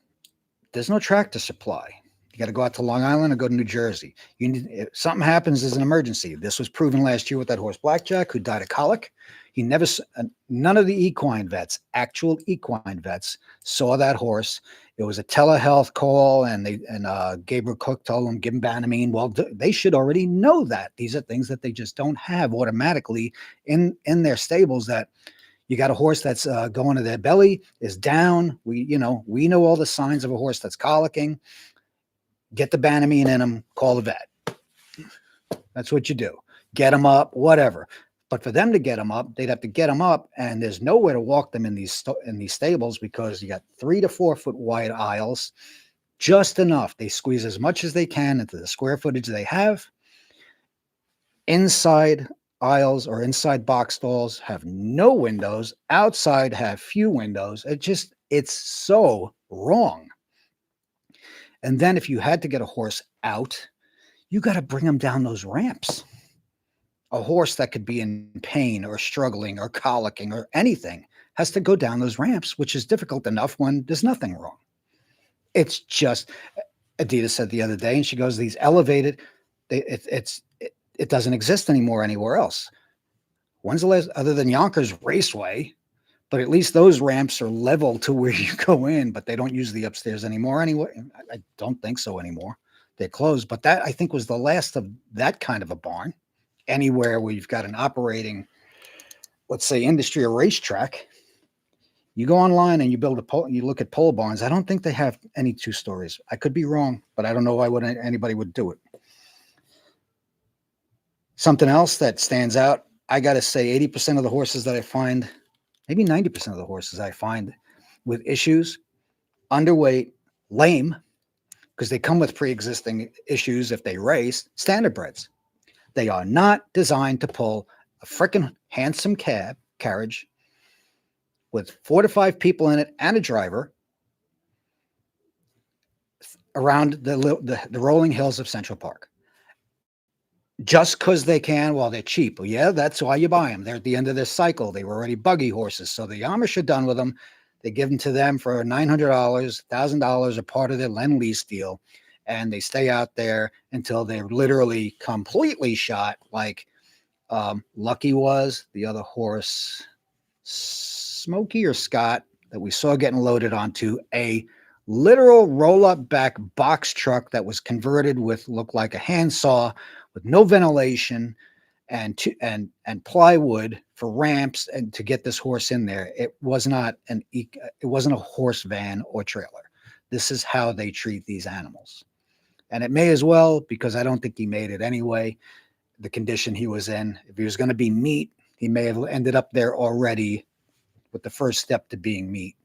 There's no tractor supply. You got to go out to Long Island or go to New Jersey. If something happens, there's an emergency. This was proven last year with that horse Blackjack, who died of colic. None of the actual equine vets, saw that horse. It was a telehealth call, and Gabriel Cook told them, give him Banamine. Well, they should already know that. These are things that they just don't have automatically in their stables. That you got a horse that's going to their belly, is down. We know all the signs of a horse that's colicking. Get the Banamine in them, call the vet. That's what you do. Get them up, whatever. But for them to get them up, they'd have to get them up, and there's nowhere to walk them in these stables, because you got 3 to 4 foot wide aisles, just enough. They squeeze as much as they can into the square footage they have. Inside aisles or inside box stalls have no windows. Outside have few windows. It's so wrong. And then if you had to get a horse out, you got to bring them down those ramps. A horse that could be in pain or struggling or colicking or anything has to go down those ramps, which is difficult enough when there's nothing wrong. It's just, Adidas said the other day, and she goes, these elevated, it doesn't exist anymore anywhere else. When's the last, other than Yonkers Raceway, but at least those ramps are level to where you go in, but they don't use the upstairs anymore anyway. I don't think so anymore. They're closed. But that, I think, was the last of that kind of a barn. Anywhere where you've got an operating, let's say, industry or racetrack, you go online and you build a pole, you look at pole barns. I don't think they have any 2 stories. I could be wrong, but I don't know why anybody would do it. Something else that stands out, I got to say 80% of the horses that I find, maybe 90% of the horses I find with issues, underweight, lame, because they come with pre-existing issues if they race, standardbreds. They are not designed to pull a freaking handsome carriage with 4 to 5 people in it and a driver around the rolling hills of Central Park. Just because they can, well, they're cheap. Well, yeah, that's why you buy them. They're at the end of their cycle. They were already buggy horses. So the Amish are done with them. They give them to them for $900, $1,000, a part of their Lend-Lease deal. And they stay out there until they're literally completely shot, like Lucky was, the other horse, Smokey or Scott, that we saw getting loaded onto a literal roll-up back box truck that was converted with, looked like a handsaw, with no ventilation and plywood for ramps and to get this horse in there. It was not it wasn't a horse van or trailer. This is how they treat these animals. And it may as well, because I don't think he made it anyway, the condition he was in. If he was going to be meat, he may have ended up there already with the first step to being meat,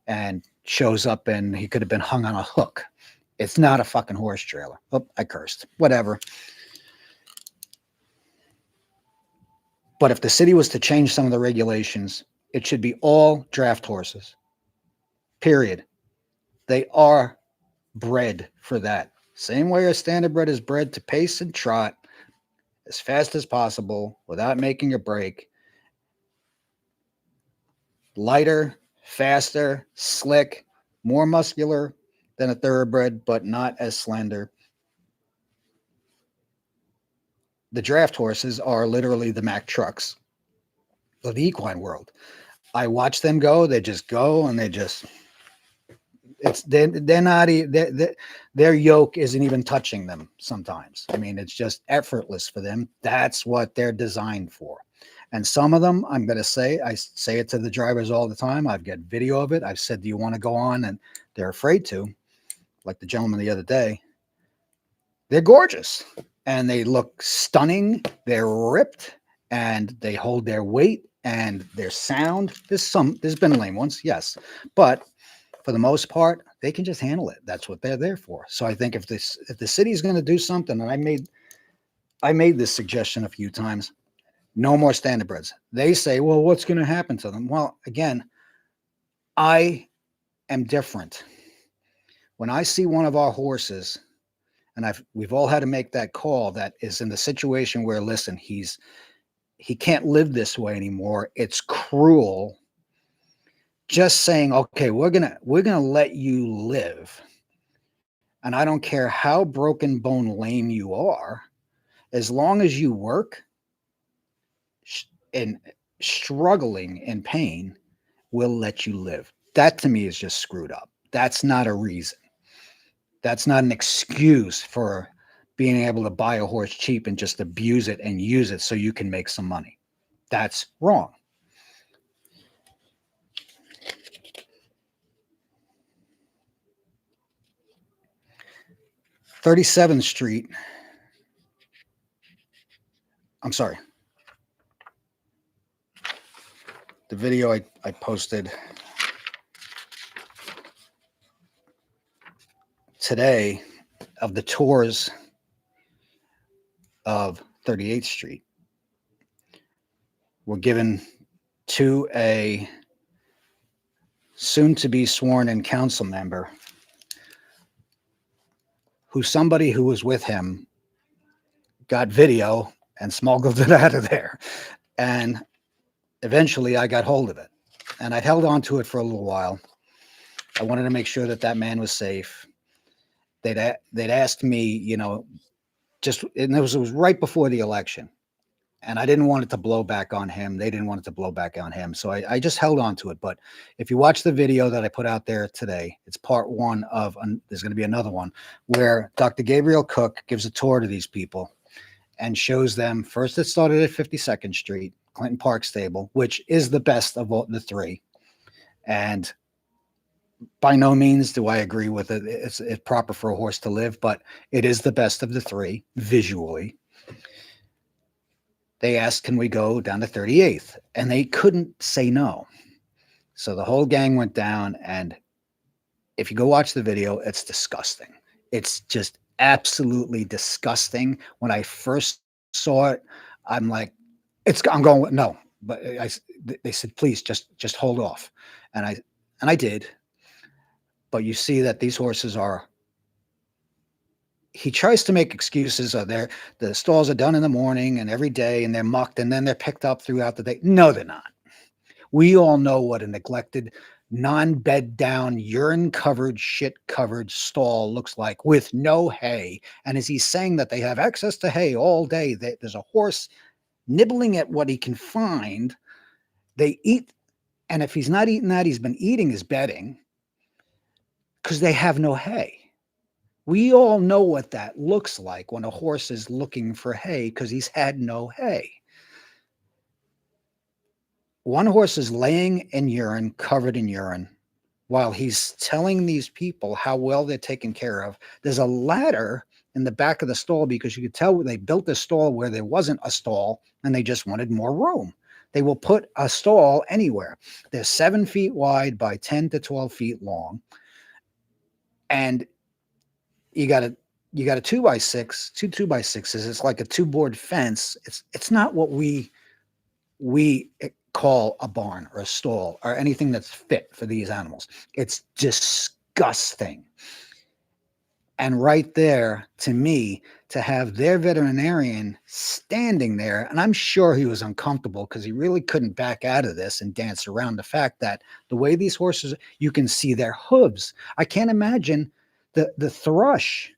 and shows up and he could have been hung on a hook. It's not a fucking horse trailer. Oh, I cursed. Whatever. But if the city was to change some of the regulations, it should be all draft horses. Period. They are bred for that. Same way a standardbred is bred to pace and trot as fast as possible without making a break. Lighter, faster, slick, more muscular than a thoroughbred, but not as slender. The draft horses are literally the Mack trucks of the equine world. I watch them go. They just go, and they're not, their yoke isn't even touching them sometimes. I mean, it's just effortless for them. That's what they're designed for. And some of them, I'm going to say, I say it to the drivers all the time. I've got video of it. I've said, do you want to go on? And they're afraid to, like the gentleman the other day. They're gorgeous and they look stunning. They're ripped and they hold their weight and their sound. There's been lame ones, yes, but for the most part, they can just handle it. That's what they're there for. So I think if the city is going to do something, and I made this suggestion a few times, no more standardbreds. They say, well, what's going to happen to them? Well, again, I am different. When I see one of our horses, and we've all had to make that call, that is in the situation where, listen, he can't live this way anymore. It's cruel. Just saying, okay, we're gonna let you live, and I don't care how broken bone lame you are, as long as you work and struggling in pain, we'll let you live. That to me is just screwed up. That's not a reason. That's not an excuse for being able to buy a horse cheap and just abuse it and use it so you can make some money. That's wrong. 37th Street. I'm sorry. The video I posted today of the tours of 38th Street were given to a soon-to-be sworn-in council member who somebody who was with him got video and smuggled it out of there. And eventually I got hold of it. and I'd held on to it for a little while. I wanted to make sure that that man was safe. They'd asked me, just and it was right before the election, and I didn't want it to blow back on him. They didn't want it to blow back on him, so I just held on to it. But if you watch the video that I put out there today, it's part one of. There's going to be another one where Dr. Gabriel Cook gives a tour to these people and shows them. First, it started at 52nd Street, Clinton Park Stable, which is the best of all the three, and by no means do I agree with it. It's proper for a horse to live, but it is the best of the three visually. They asked, can we go down to 38th? And they couldn't say no. So the whole gang went down. And if you go watch the video, it's disgusting. It's just absolutely disgusting. When I first saw it, I'm like, I'm going, no. But they said, please just hold off. And I did. But you see that these horses are, he tries to make excuses. The stalls are done in the morning and every day, and they're mucked, and then they're picked up throughout the day. No, they're not. We all know what a neglected, non-bed down, urine covered, shit covered stall looks like with no hay. And as he's saying that they have access to hay all day, there's a horse nibbling at what he can find. They eat, and if he's not eating that, he's been eating his bedding, because they have no hay. We all know what that looks like when a horse is looking for hay because he's had no hay. One horse is laying in urine, covered in urine, while he's telling these people how well they're taken care of. There's a ladder in the back of the stall because you could tell they built a stall where there wasn't a stall and they just wanted more room. They will put a stall anywhere. They're 7 feet wide by 10 to 12 feet long. And you got a 2x6, two 2x6s. It's like a 2-board fence. It's not what we call a barn or a stall or anything that's fit for these animals. It's disgusting. And right there, to me, to have their veterinarian standing there, and I'm sure he was uncomfortable because he really couldn't back out of this and dance around the fact that the way these horses, you can see their hooves. I can't imagine the thrush.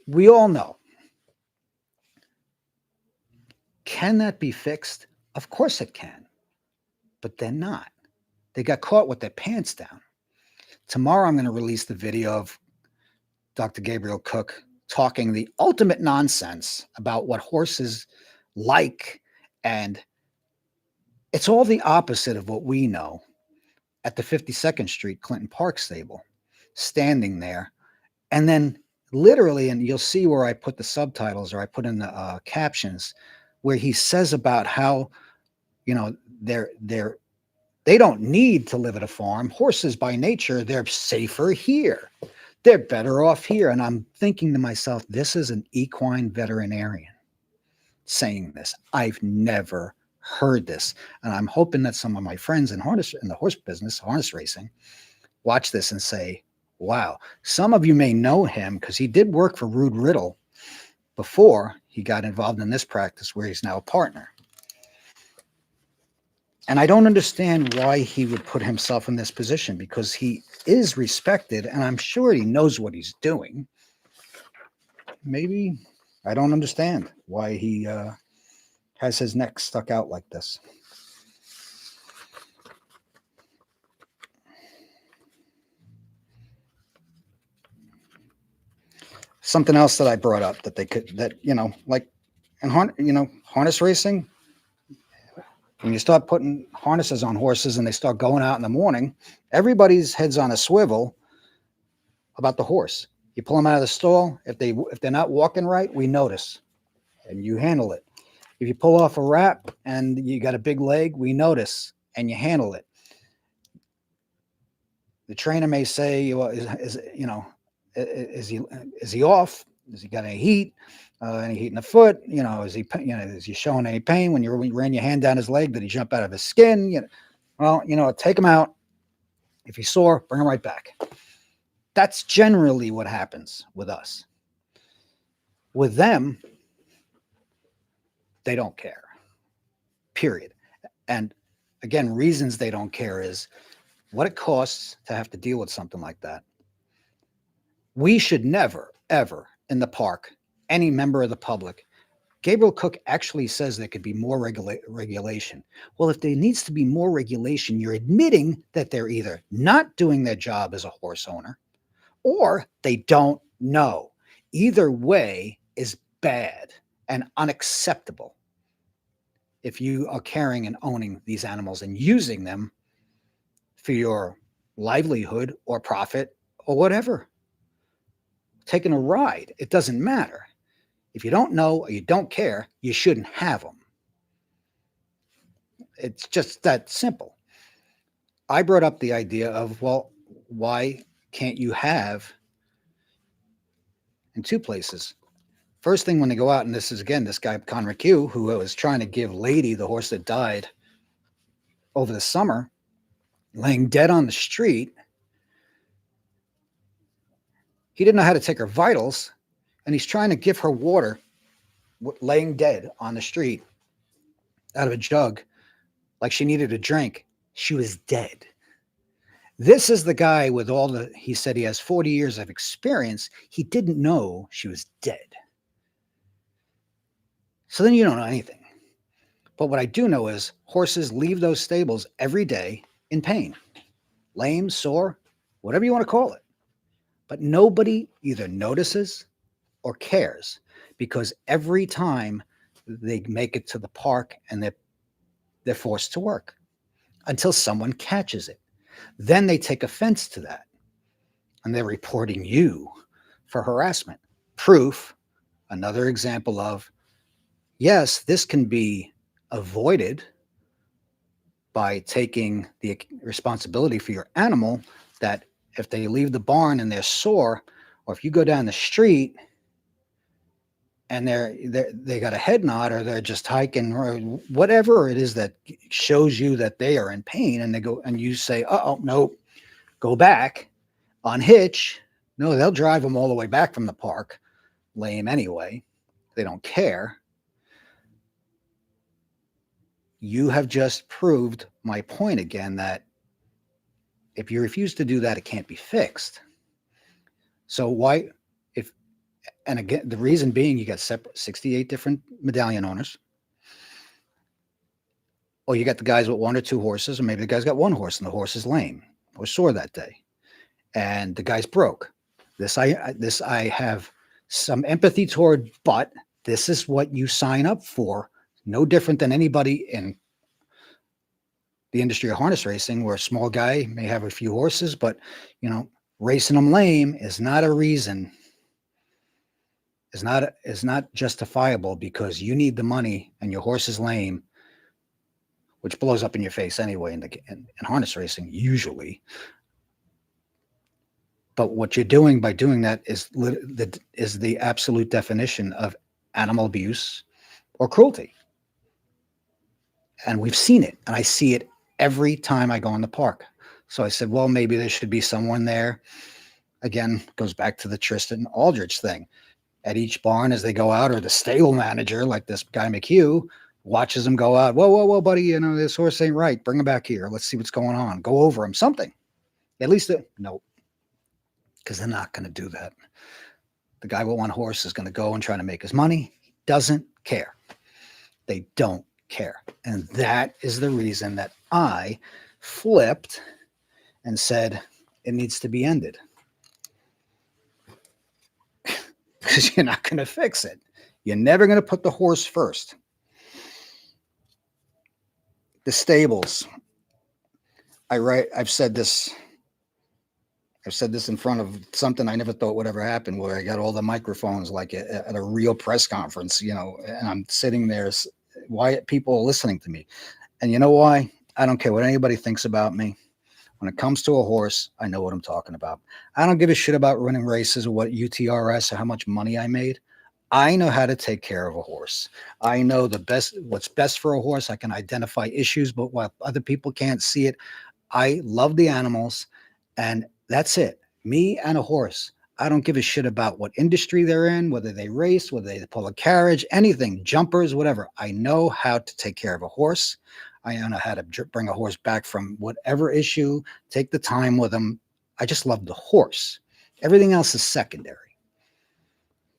We all know. Can that be fixed? Of course it can, but they're not. They got caught with their pants down. Tomorrow I'm going to release the video of Dr. Gabriel Cook talking the ultimate nonsense about what horses like, and it's all the opposite of what we know at the 52nd Street Clinton Park Stable, standing there. And then literally, and you'll see where I put the subtitles or I put in the captions, where he says about how, they don't need to live at a farm. Horses by nature, they're safer here. They're better off here. And I'm thinking to myself, this is an equine veterinarian saying this. I've never heard this. And I'm hoping that some of my friends in the horse business, harness racing, watch this and say, wow. Some of you may know him because he did work for Rude Riddle before he got involved in this practice where he's now a partner. And I don't understand why he would put himself in this position, because he is respected and I'm sure he knows what he's doing. Maybe I don't understand why he has his neck stuck out like this. Something else that I brought up that they could, like in harness racing, when you start putting harnesses on horses and they start going out in the morning, everybody's head's on a swivel about the horse. You pull them out of the stall. If they're not walking right, we notice and you handle it. If you pull off a wrap and you got a big leg, we notice and you handle it. The trainer may say, well, is he off? Has he got any heat? Any heat in the foot? Is he showing any pain when you ran your hand down his leg? Did he jump out of his skin? Take him out. If he's sore, bring him right back. That's generally what happens with us. With them, they don't care. Period. And again, reasons they don't care is what it costs to have to deal with something like that. We should never, ever in the park, any member of the public, Gabriel Cook actually says there could be more regulation. Well, if there needs to be more regulation, you're admitting that they're either not doing their job as a horse owner or they don't know. Either way is bad and unacceptable if you are carrying and owning these animals and using them for your livelihood or profit or whatever. Taking a ride, it doesn't matter. If you don't know or you don't care, you shouldn't have them. It's just that simple. I brought up the idea of, well, why can't you have in two places? First thing when they go out, and this is again this guy Conrad Q, who was trying to give Lady, the horse that died over the summer, laying dead on the street. He didn't know how to take her vitals, and he's trying to give her water, laying dead on the street, out of a jug, like she needed a drink. She was dead. This is the guy with all the, he said he has 40 years of experience. He didn't know she was dead. So then you don't know anything. But what I do know is horses leave those stables every day in pain, lame, sore, whatever you want to call it. But nobody either notices or cares because every time they make it to the park and they're forced to work until someone catches it. Then they take offense to that and they're reporting you for harassment. Proof, another example of, yes, this can be avoided by taking the responsibility for your animal, that if they leave the barn and they're sore, or if you go down the street and they got a head nod, or they're just hiking, or whatever it is that shows you that they are in pain, and they go and you say, oh, no, go back, unhitch. No, they'll drive them all the way back from the park, lame anyway. They don't care. You have just proved my point again, that if you refuse to do that, it can't be fixed. So why, and again, the reason being, you got 68 different medallion owners, or you got the guys with one or two horses, or maybe the guy's got one horse and the horse is lame or sore that day, and the guy's broke. This I have some empathy toward, but this is what you sign up for. No different than anybody in the industry of harness racing, where a small guy may have a few horses, but racing them lame is not a reason. Is not justifiable because you need the money and your horse is lame, which blows up in your face anyway in harness racing usually. But what you're doing by doing that is the absolute definition of animal abuse or cruelty. And we've seen it, and I see it every time I go in the park. So I said, well, maybe there should be someone there. Again, goes back to the Tristan Aldrich thing. At each barn as they go out, or the stable manager, like this guy McHugh, watches them go out. Whoa, buddy, this horse ain't right. Bring him back here. Let's see what's going on. Go over him, something. At least, no, because they're not going to do that. The guy with one horse is going to go and try to make his money. He doesn't care. They don't care. And that is the reason that I flipped and said it needs to be ended. Because you're not going to fix it. You're never going to put the horse first. The stables. I've said this in front of something I never thought would ever happen, where I got all the microphones like at a real press conference, and I'm sitting there. Why people are listening to me? And you know why? I don't care what anybody thinks about me. When it comes to a horse, I know what I'm talking about. I don't give a shit about running races or what UTRS or how much money I made. I know how to take care of a horse. I know what's best for a horse. I can identify issues, but while other people can't see it, I love the animals, and that's it. Me and a horse. I don't give a shit about what industry they're in, whether they race, whether they pull a carriage, anything, jumpers, whatever. I know how to take care of a horse. I know how to bring a horse back from whatever issue, take the time with him. I just love the horse. Everything else is secondary.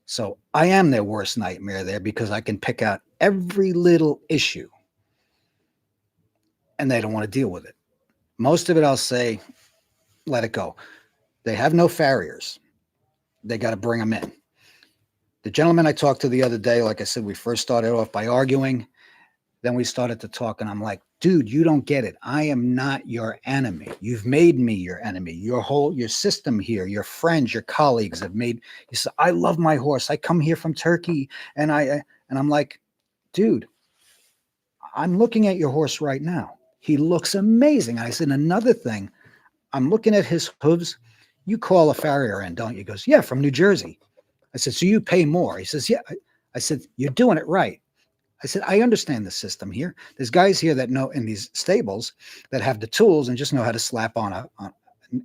So I am their worst nightmare there because I can pick out every little issue and they don't want to deal with it. Most of it, I'll say, let it go. They have no farriers. They got to bring them in. The gentleman I talked to the other day, like I said, we first started off by arguing. Then we started to talk, and I'm like, dude, you don't get it. I am not your enemy. You've made me your enemy. Your system here, your friends, your colleagues have made. You say, I love my horse. I come here from Turkey, and I'm like, dude, I'm looking at your horse right now. He looks amazing. I said, another thing, I'm looking at his hooves. You call a farrier in, don't you? He goes, yeah, from New Jersey. I said, so you pay more? He says, yeah. I said, you're doing it right. I said, I understand the system here. There's guys here that know in these stables that have the tools and just know how to slap on a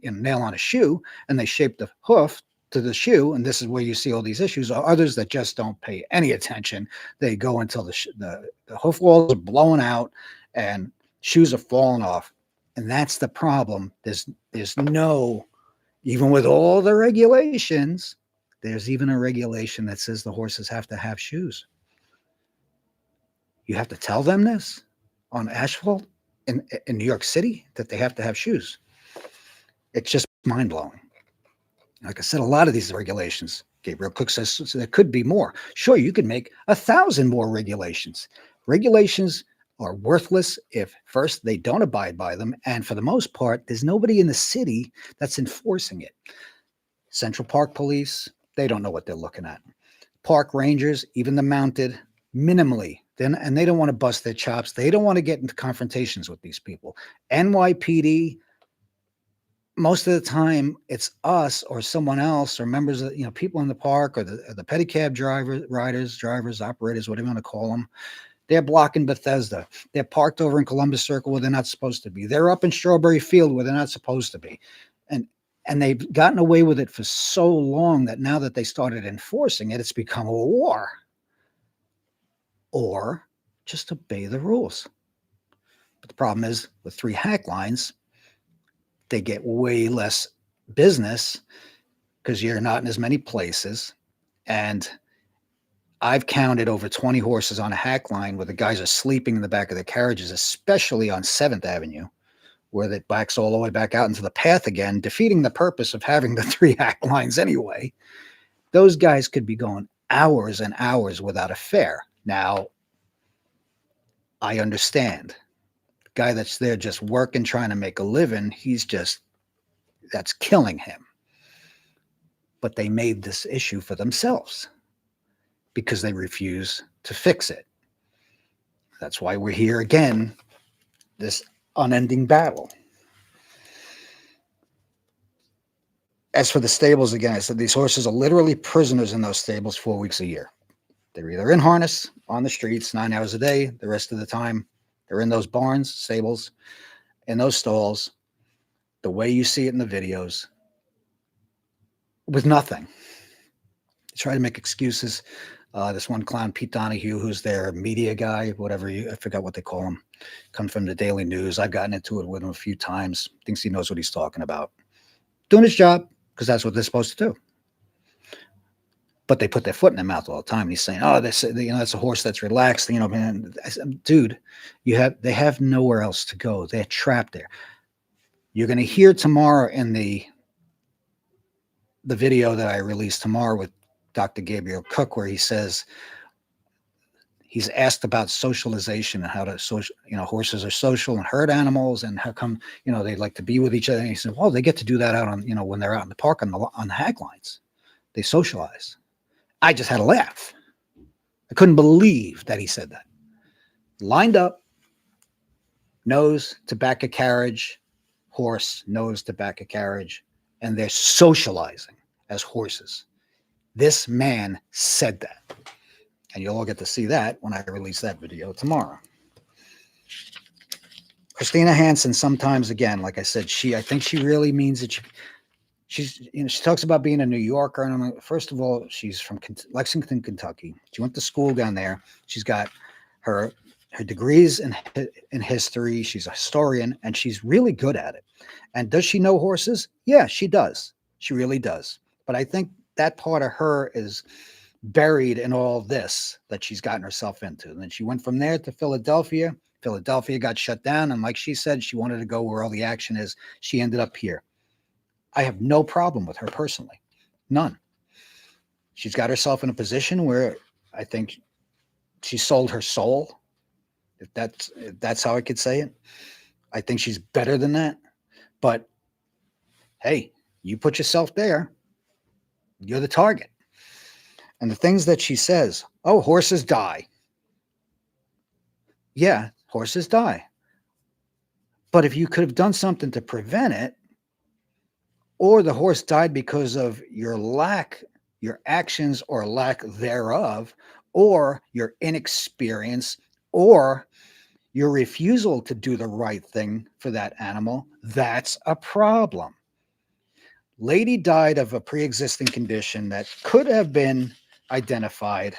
nail on a shoe, and they shape the hoof to the shoe. And this is where you see all these issues. Or others that just don't pay any attention. They go until the hoof walls are blowing out and shoes are falling off. And that's the problem. There's no, even with all the regulations, there's even a regulation that says the horses have to have shoes. You have to tell them this on asphalt in New York City that they have to have shoes. It's just mind-blowing. Like I said, a lot of these regulations, Gabriel Cook says there could be more. Sure, you could make 1,000 more regulations. Regulations are worthless if, first, they don't abide by them, and for the most part, there's nobody in the city that's enforcing it. Central Park Police, they don't know what they're looking at. Park rangers, even the mounted, minimally, and they don't want to bust their chops. They don't want to get into confrontations with these people. NYPD, most of the time, it's us or someone else or members of, people in the park or the pedicab drivers, operators, whatever you want to call them. They're blocking Bethesda. They're parked over in Columbus Circle where they're not supposed to be. They're up in Strawberry Field where they're not supposed to be. And they've gotten away with it for so long that now that they started enforcing it, it's become a war. Or just obey the rules. But the problem is with 3 hack lines, they get way less business because you're not in as many places. And I've counted over 20 horses on a hack line where the guys are sleeping in the back of their carriages, especially on 7th Avenue, where it backs all the way back out into the path again, defeating the purpose of having the 3 hack lines anyway. Those guys could be going hours and hours without a fare. Now, I understand. The guy that's there just working, trying to make a living, that's killing him. But they made this issue for themselves because they refuse to fix it. That's why we're here again, this unending battle. As for the stables, again, I said these horses are literally prisoners in those stables 4 weeks a year. They're either in harness, on the streets, 9 hours a day. The rest of the time, they're in those barns, stables, in those stalls, the way you see it in the videos, with nothing. They try to make excuses. This one clown, Pete Donahue, who's their media guy, I forgot what they call him, comes from the Daily News. I've gotten into it with him a few times. Thinks he knows what he's talking about. Doing his job, because that's what they're supposed to do. But they put their foot in their mouth all the time. And he's saying, "Oh, that's a horse that's relaxed." Man, I said, dude, they have nowhere else to go. They're trapped there. You're going to hear tomorrow in the video that I released tomorrow with Dr. Gabriel Cook, where he says he's asked about socialization and how horses are social and herd animals, and how come they like to be with each other. And he said, well, they get to do that out on when they're out in the park on the hack lines. They socialize. I just had a laugh. I couldn't believe that he said that. Lined up, nose to back of carriage, horse, nose to back of carriage, and they're socializing as horses. This man said that. And you'll all get to see that when I release that video tomorrow. Christina Hansen, sometimes, again, like I said, I think she really means it. She talks about being a New Yorker, and I'm like, first of all, she's from Lexington, Kentucky. She went to school down there. She's got her her degrees in history. She's a historian, and she's really good at it. And does she know horses? Yeah, she does. She really does. But I think that part of her is buried in all this that she's gotten herself into. And then she went from there to Philadelphia. Philadelphia got shut down. And like she said, she wanted to go where all the action is. She ended up here. I have no problem with her personally. None. She's got herself in a position where I think she sold her soul, if that's how I could say it. I think she's better than that. But hey, you put yourself there, you're the target. And the things that she says, oh, horses die. Yeah, horses die. But if you could have done something to prevent it, or the horse died because of your actions or lack thereof, or your inexperience, or your refusal to do the right thing for that animal, that's a problem. Lady died of a pre-existing condition that could have been identified.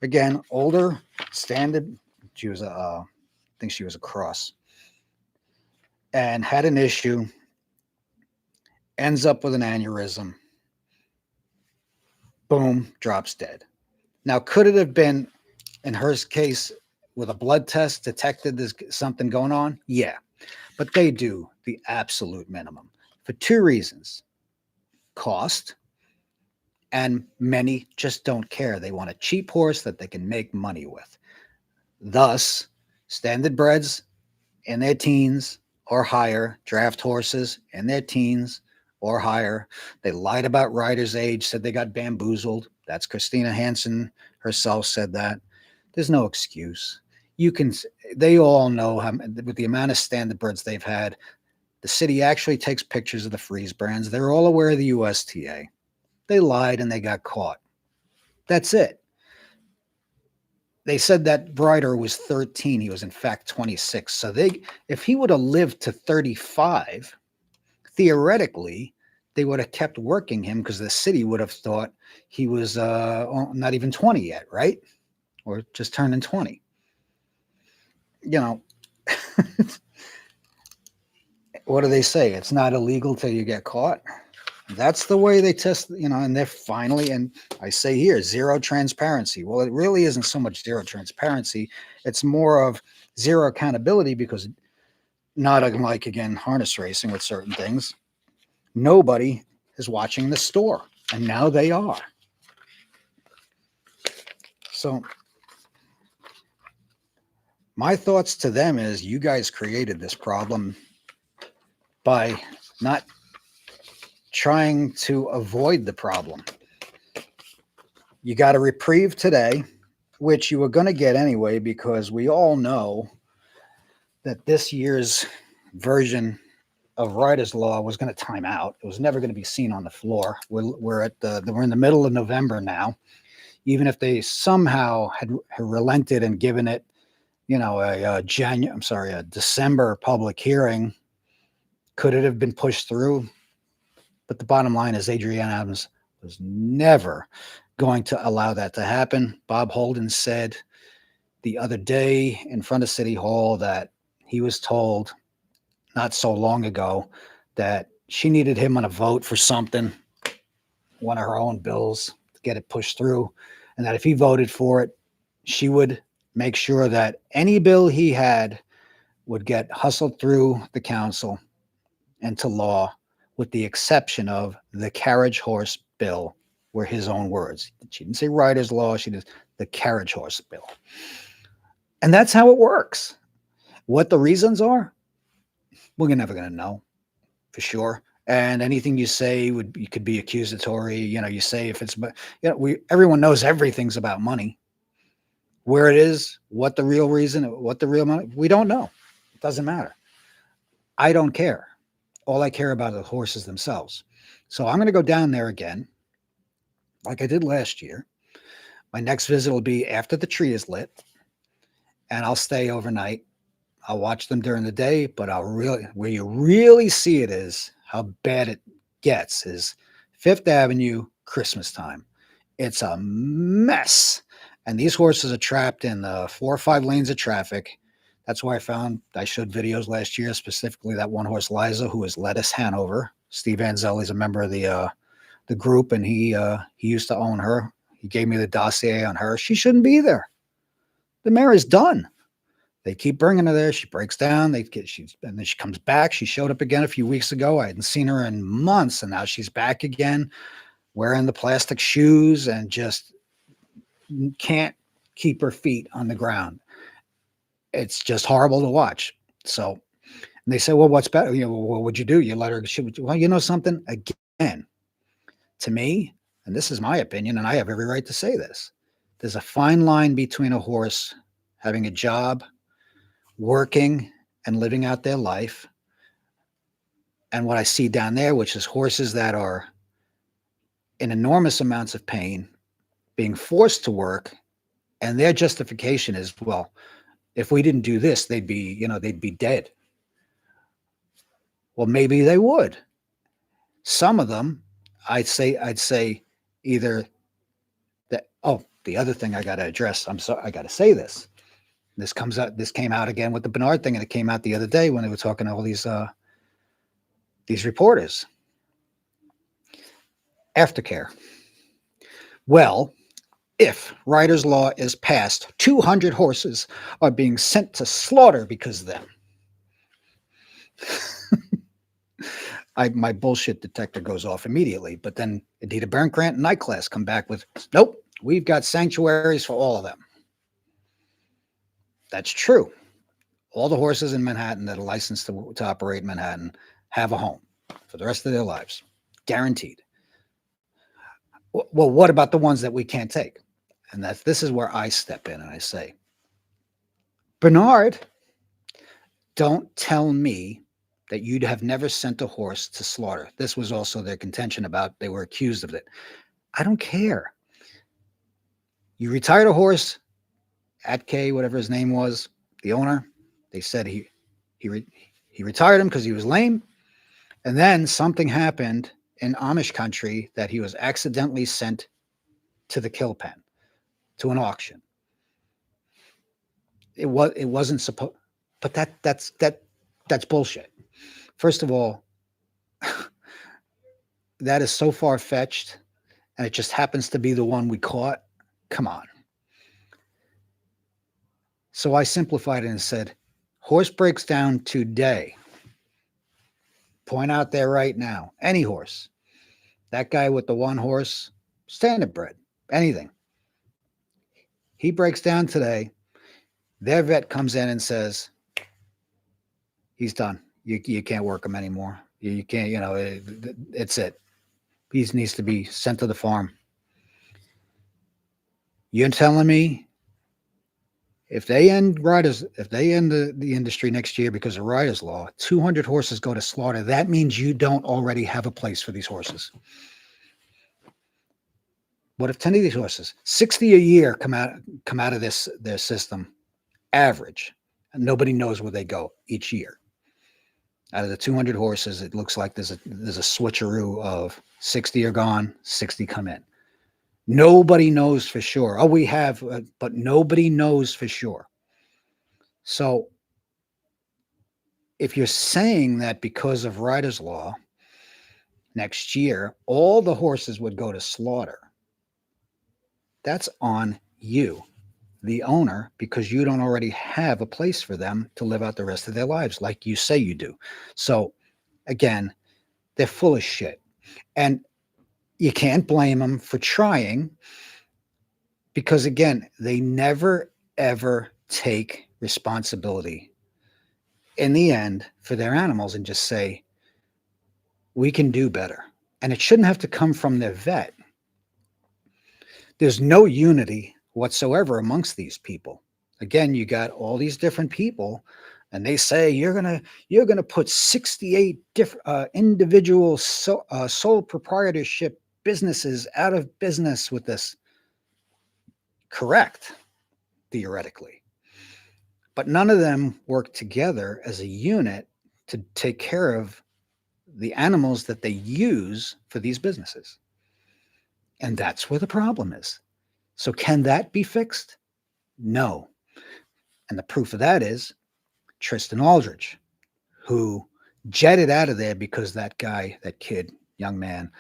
Again, older, standard. She was I think she was a cross, and had an issue. Ends up with an aneurysm. Boom, drops dead. Now, could it have been, in her case, with a blood test detected there's something going on? Yeah, but they do the absolute minimum for two reasons: cost, and many just don't care. They want a cheap horse that they can make money with. Thus, standard breds in their teens or higher, draft horses in their teens or higher. They lied about riders' age, said they got bamboozled. That's Christina Hansen herself said that. There's no excuse. You can, they all know how, with the amount of standard breds they've had, the city actually takes pictures of the freeze brands. They're all aware of the USTA. They lied and they got caught. That's it. They said that rider was 13. He was in fact 26. So if he would have lived to 35, theoretically, they would have kept working him because the city would have thought he was not even 20 yet, right? Or just turning 20. You know, what do they say? It's not illegal till you get caught. That's the way they test, and they're finally, and I say here, zero transparency. Well, it really isn't so much zero transparency. It's more of zero accountability because not unlike, again, harness racing with certain things, nobody is watching the store, and now they are. So my thoughts to them is you guys created this problem by not trying to avoid the problem. You got a reprieve today, which you were going to get anyway, because we all know that this year's version of Riders Law was going to time out. It was never going to be seen on the floor. We're in the middle of November now. Even if they somehow had relented and given it, a December public hearing, could it have been pushed through? But the bottom line is Adrienne Adams was never going to allow that to happen. Bob Holden said the other day in front of City Hall that he was told not so long ago that she needed him on a vote for something, one of her own bills, to get it pushed through, and that if he voted for it, she would make sure that any bill he had would get hustled through the council into law, with the exception of the carriage horse bill, were his own words. She didn't say Riders Law, she did the carriage horse bill. And that's how it works. What the reasons are, we're never going to know for sure. And anything you say you could be accusatory. You say if it's, everyone knows everything's about money. Where it is, what the real reason, what the real money, we don't know. It doesn't matter. I don't care. All I care about are the horses themselves. So I'm going to go down there again, like I did last year. My next visit will be after the tree is lit, and I'll stay overnight. I'll watch them during the day, but where you really see it is how bad it gets is Fifth Avenue, Christmas time. It's a mess. And these horses are trapped in 4 or 5 lanes of traffic. That's why I showed videos last year, specifically that one horse, Liza, who is Lettuce Hanover. Steve Anzelli is a member of the group, and he used to own her. He gave me the dossier on her. She shouldn't be there. The mare is done. They keep bringing her there. She breaks down. And then she comes back. She showed up again a few weeks ago. I hadn't seen her in months, and now she's back again, wearing the plastic shoes and just can't keep her feet on the ground. It's just horrible to watch. So, and they say, well, what's better? What would you do? You let her, well, you know something? Again, to me, and this is my opinion, and I have every right to say this, there's a fine line between a horse having a job, working, and living out their life, and what I see down there, which is horses that are in enormous amounts of pain, being forced to work, and their justification is, well, if we didn't do this, they'd be dead. Well, maybe they would. Some of them, I'd say either that. Oh, the other thing I got to address. I'm sorry, I got to say this. This came out again with the Bernard thing, and it came out the other day when they were talking to all these reporters. Aftercare. Well, if Riders' Law is passed, 200 horses are being sent to slaughter because of them. My bullshit detector goes off immediately, but then Adita Bernkrant and Night Class come back with, nope, we've got sanctuaries for all of them. That's true. All the horses in Manhattan that are licensed to operate in Manhattan have a home for the rest of their lives, guaranteed. Well, what about the ones that we can't take? And this is where I step in and I say, Bernard, don't tell me that you'd have never sent a horse to slaughter. This was also their contention about they were accused of it. I don't care. You retired a horse, Atke, whatever his name was, the owner. They said he retired him because he was lame. And then something happened in Amish country that he was accidentally sent to the kill pen, to an auction. It wasn't supposed, but that's bullshit. First of all, that is so far-fetched, and it just happens to be the one we caught. Come on. So I simplified it and said, horse breaks down today. Point out there right now, any horse. That guy with the one horse, standard bred, anything. He breaks down today. Their vet comes in and says, he's done. You can't work him anymore. You can't, it's it. He needs to be sent to the farm. You're telling me if they end the industry next year because of Riders' Law, 200 horses go to slaughter, that means you don't already have a place for these horses. What if 10 of these horses, 60 a year, come out of their system, average, and nobody knows where they go each year? Out of the 200 horses, it looks like there's a switcheroo of 60 are gone, 60 come in. Nobody knows for sure. Oh, we have, but nobody knows for sure. So if you're saying that because of Riders' Law, next year, all the horses would go to slaughter, that's on you, the owner, because you don't already have a place for them to live out the rest of their lives like you say you do. So again, they're full of shit. And you can't blame them for trying because, again, they never, ever take responsibility in the end for their animals and just say, we can do better. And it shouldn't have to come from their vet. There's no unity whatsoever amongst these people. Again, you got all these different people, and they say you're gonna put 68 different individual sole proprietorship businesses out of business with this. Correct, theoretically, but none of them work together as a unit to take care of the animals that they use for these businesses. And that's where the problem is. So can that be fixed? No. And the proof of that is Tristan Aldridge, who jetted out of there because that guy, that kid, young man,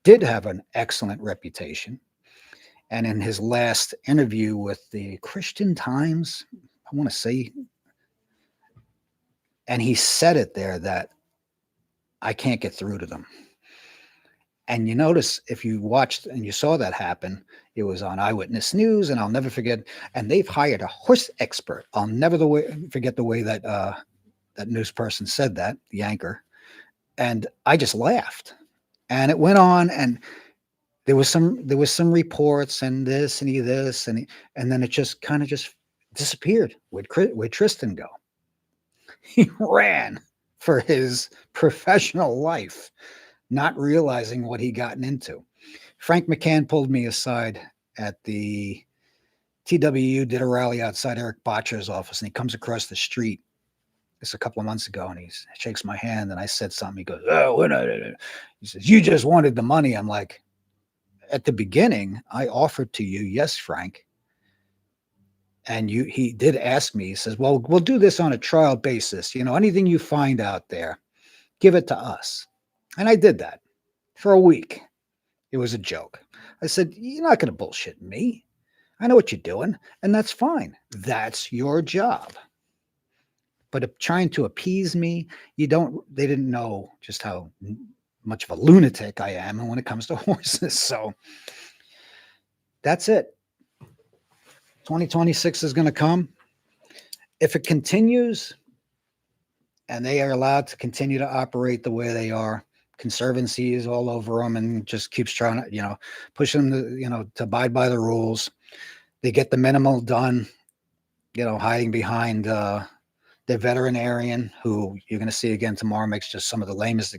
did have an excellent reputation. And in his last interview with the Christian Times, I want to say, and he said it there that I can't get through to them. And you notice if you watched and you saw that happen, it was on Eyewitness News, and I'll never forget. And they've hired a horse expert. I'll never forget the way that that news person said that, the anchor, and I just laughed. And it went on, and there was some reports and this and this and then it just kind of just disappeared. Where'd Tristan go? He ran for his professional life, not realizing what he gotten into. Frank McCann pulled me aside at the TWU, did a rally outside Eric Botcher's office, and he comes across the street. This a couple of months ago, and he shakes my hand, and I said something. He goes, "Oh, he says, you just wanted the money." I'm like, at the beginning, I offered to you, yes, Frank. And he did ask me, he says, well, we'll do this on a trial basis. Anything you find out there, give it to us. And I did that for a week. It was a joke. I said, you're not going to bullshit me. I know what you're doing, and that's fine. That's your job. But trying to appease me, they didn't know just how much of a lunatic I am and when it comes to horses. So that's it. 2026 is going to come. If it continues and they are allowed to continue to operate the way they are, conservancy is all over them and just keeps trying to, push them to abide by the rules. They get the minimal done, hiding behind the veterinarian, who you're going to see again tomorrow, makes just some of the lamest,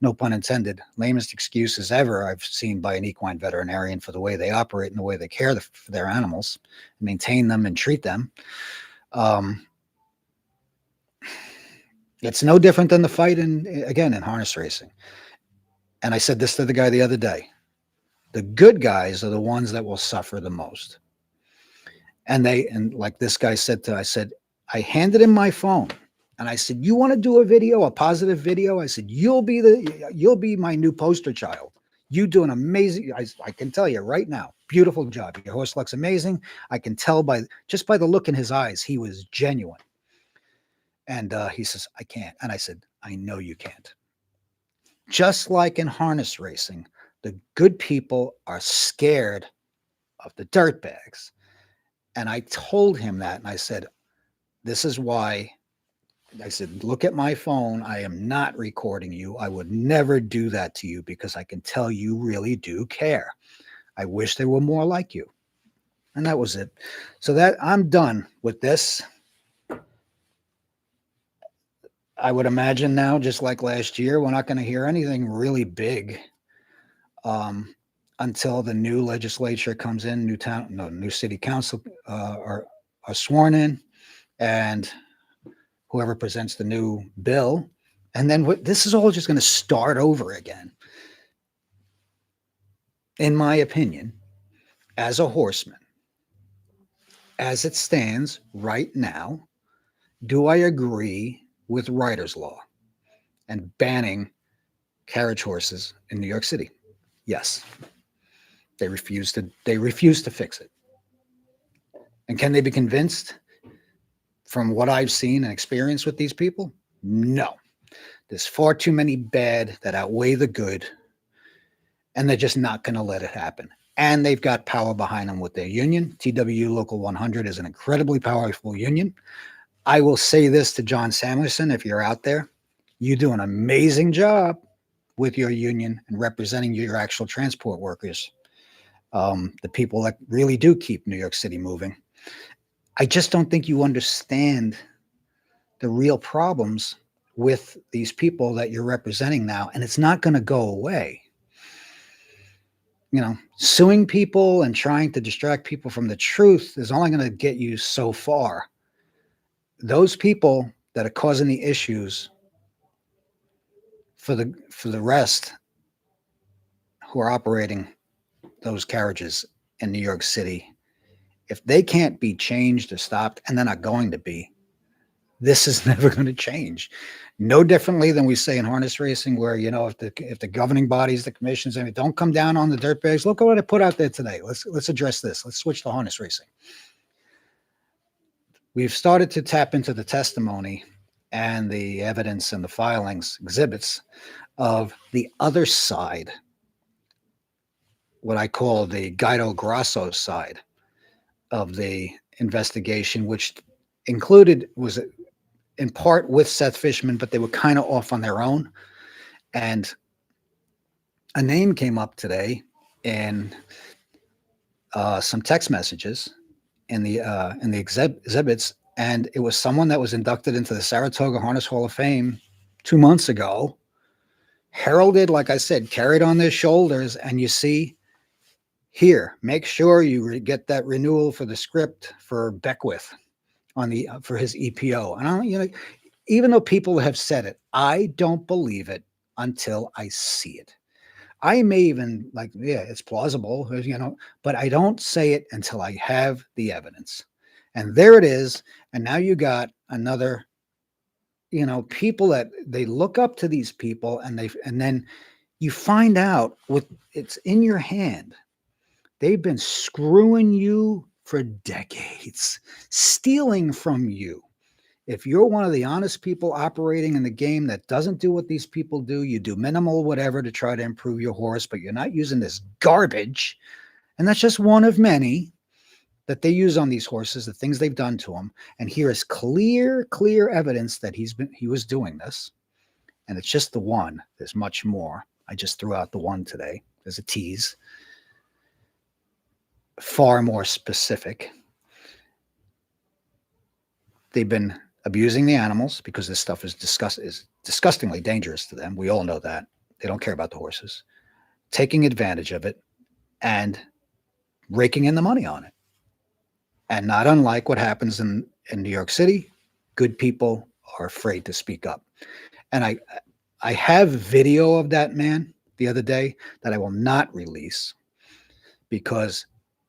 no pun intended, lamest excuses ever I've seen by an equine veterinarian for the way they operate and the way they care for their animals, maintain them and treat them. It's no different than the fight in harness racing. And I said this to the guy the other day. The good guys are the ones that will suffer the most. And like this guy said I handed him my phone and I said, you want to do a positive video? I said, you'll be my new poster child. You do an amazing, I can tell you right now, beautiful job. Your horse looks amazing. I can tell by the look in his eyes, he was genuine. And he says, I can't. And I said, I know you can't. Just like in harness racing, the good people are scared of the dirtbags. And I told him that, and I said, this is why. I said, look at my phone. I am not recording you. I would never do that to you because I can tell you really do care. I wish there were more like you. And that was it. So that I'm done with this. I would imagine now, just like last year, we're not going to hear anything really big until the new legislature comes in, new city council are sworn in, and whoever presents the new bill. And then this is all just going to start over again. In my opinion, as a horseman, as it stands right now, do I agree with rider's law and banning carriage horses in New York City? Yes. They refuse to fix it. And can they be convinced from what I've seen and experienced with these people? No. There's far too many bad that outweigh the good, and they're just not going to let it happen. And they've got power behind them with their union. TWU Local 100 is an incredibly powerful union. I will say this to John Samuelson, if you're out there, you do an amazing job with your union and representing your actual transport workers, the people that really do keep New York City moving. I just don't think you understand the real problems with these people that you're representing now, and it's not going to go away. Suing people and trying to distract people from the truth is only going to get you so far. Those people that are causing the issues for the rest who are operating those carriages in New York City, if they can't be changed or stopped, and they're not going to be, this is never going to change. No differently than we say in harness racing, where if the governing bodies, the commissions, and don't come down on the dirt bags. Look at what I put out there today. Let's address this. Let's switch to harness racing. We've started to tap into the testimony and the evidence and the filings, exhibits of the other side, what I call the Guido Grasso side of the investigation, which was in part with Seth Fishman, but they were kind of off on their own. And a name came up today in some text messages in the exhibits, and it was someone that was inducted into the Saratoga Harness Hall of Fame 2 months ago, heralded, like I said, carried on their shoulders. And you see here, make sure you get that renewal for the script for Beckwith for his EPO. And even though people have said it, I don't believe it until I see it. I may even it's plausible, but I don't say it until I have the evidence. And there it is. And now you got another, people that they look up to these people, and then you find out it's in your hand. They've been screwing you for decades, stealing from you. If you're one of the honest people operating in the game that doesn't do what these people do, you do minimal whatever to try to improve your horse, but you're not using this garbage. And that's just one of many that they use on these horses, the things they've done to them. And here is clear evidence that he was doing this. And it's just the one. There's much more. I just threw out the one today. There's a tease. Far more specific. They've been abusing the animals because this stuff is disgustingly dangerous to them. We all know that. They don't care about the horses. Taking advantage of it and raking in the money on it. And not unlike what happens in New York City, good people are afraid to speak up. And I have video of that man the other day that I will not release because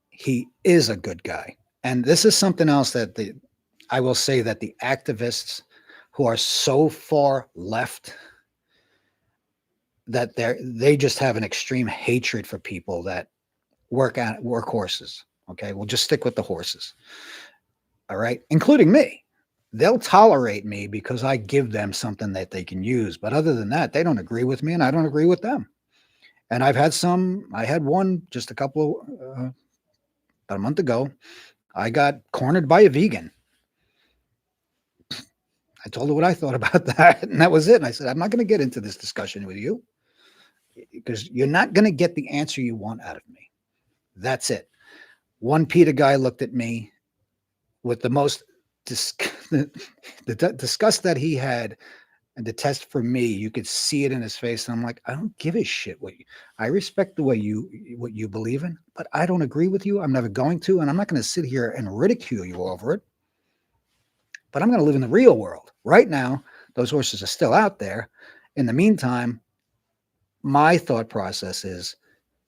he is a good guy. And this is something else that I will say that the activists who are so far left that they just have an extreme hatred for people that work horses. Okay, we'll just stick with the horses. All right, including me. They'll tolerate me because I give them something that they can use. But other than that, they don't agree with me, and I don't agree with them. And I had one just about a month ago. I got cornered by a vegan. I told her what I thought about that, and that was it. And I said, I'm not going to get into this discussion with you because you're not going to get the answer you want out of me. That's it. One PETA guy looked at me with the most the disgust that he had, and the test for me, you could see it in his face. And I'm like, I don't give a shit I respect the way what you believe in, but I don't agree with you. I'm never going to, and I'm not going to sit here and ridicule you over it. But I'm going to live in the real world. Right now, those horses are still out there. In the meantime, my thought process is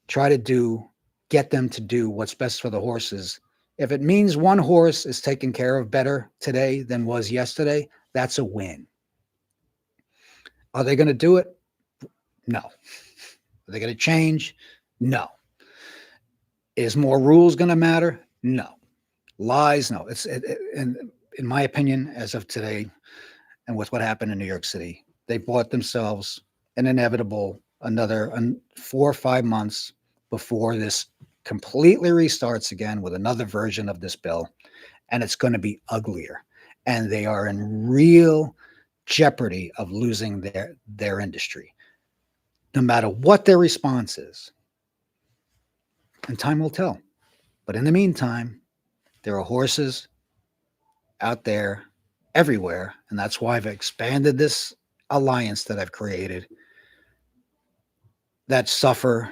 try to get them to do what's best for the horses. If it means one horse is taken care of better today than was yesterday, that's a win. Are they going to do it? No. Are they going to change? No. Is more rules going to matter? No. Lies? No. And in my opinion, as of today, and with what happened in New York City, they bought themselves an inevitable another 4 or 5 months before this completely restarts again with another version of this bill, and it's going to be uglier. And they are in real jeopardy of losing their industry, no matter what their response is. And time will tell. But in the meantime, there are horses out there everywhere, and that's why I've expanded this alliance that I've created that suffer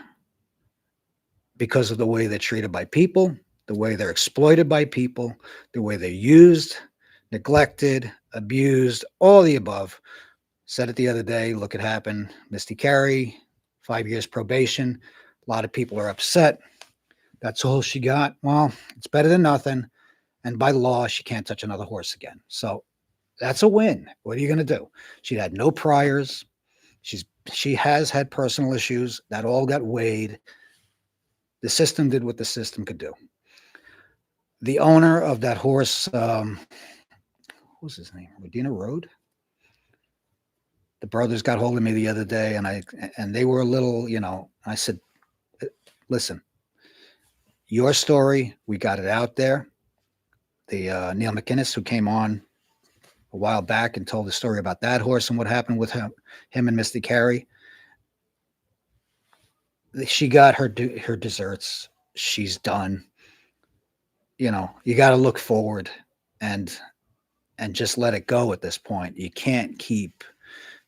because of the way they're treated by people, the way they're exploited by people, the way they're used, neglected, abused, all the above. Said it the other day, look what happened. Misty Carey, 5 years probation. A lot of people are upset. That's all she got. Well, it's better than nothing. And by law, she can't touch another horse again. So that's a win. What are you going to do? She had no priors. She has had personal issues that all got weighed. The system did what the system could do. The owner of that horse, what was his name? Medina Road. The brothers got hold of me the other day, and they were a little, I said, listen, your story, we got it out there. The Neil McInnes, who came on a while back and told the story about that horse and what happened with him and Misty Carey. She got her desserts. She's done. You got to look forward and just let it go at this point. You can't keep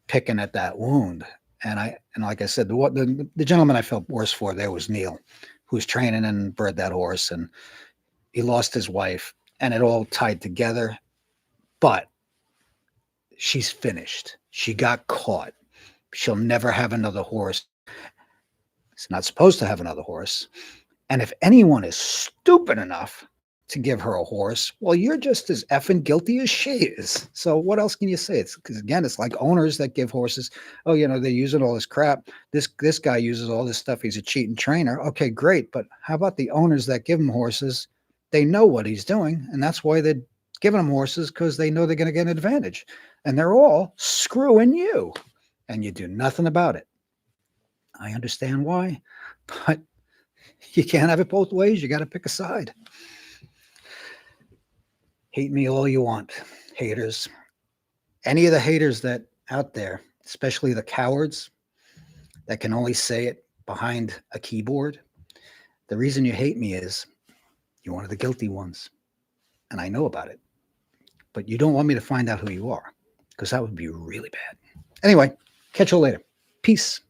picking at that wound. And like I said, the gentleman I felt worse for there was Neil, who's training and bred that horse, and he lost his wife, and it all tied together. But she's finished. She got caught. She'll never have another horse. It's not supposed to have another horse. And if anyone is stupid enough to give her a horse, well, you're just as effing guilty as she is. So what else can you say? It's because, again, it's like owners that give horses. Oh, they're using all this crap. This guy uses all this stuff. He's a cheating trainer. Okay, great. But how about the owners that give him horses? They know what he's doing, and that's why they're giving him horses, because they know they're going to get an advantage. And they're all screwing you, and you do nothing about it. I understand why, but you can't have it both ways. You got to pick a side. Hate me all you want, haters. Any of the haters that out there, especially the cowards that can only say it behind a keyboard, the reason you hate me is you're one of the guilty ones, and I know about it. But you don't want me to find out who you are, because that would be really bad. Anyway, catch you later. Peace.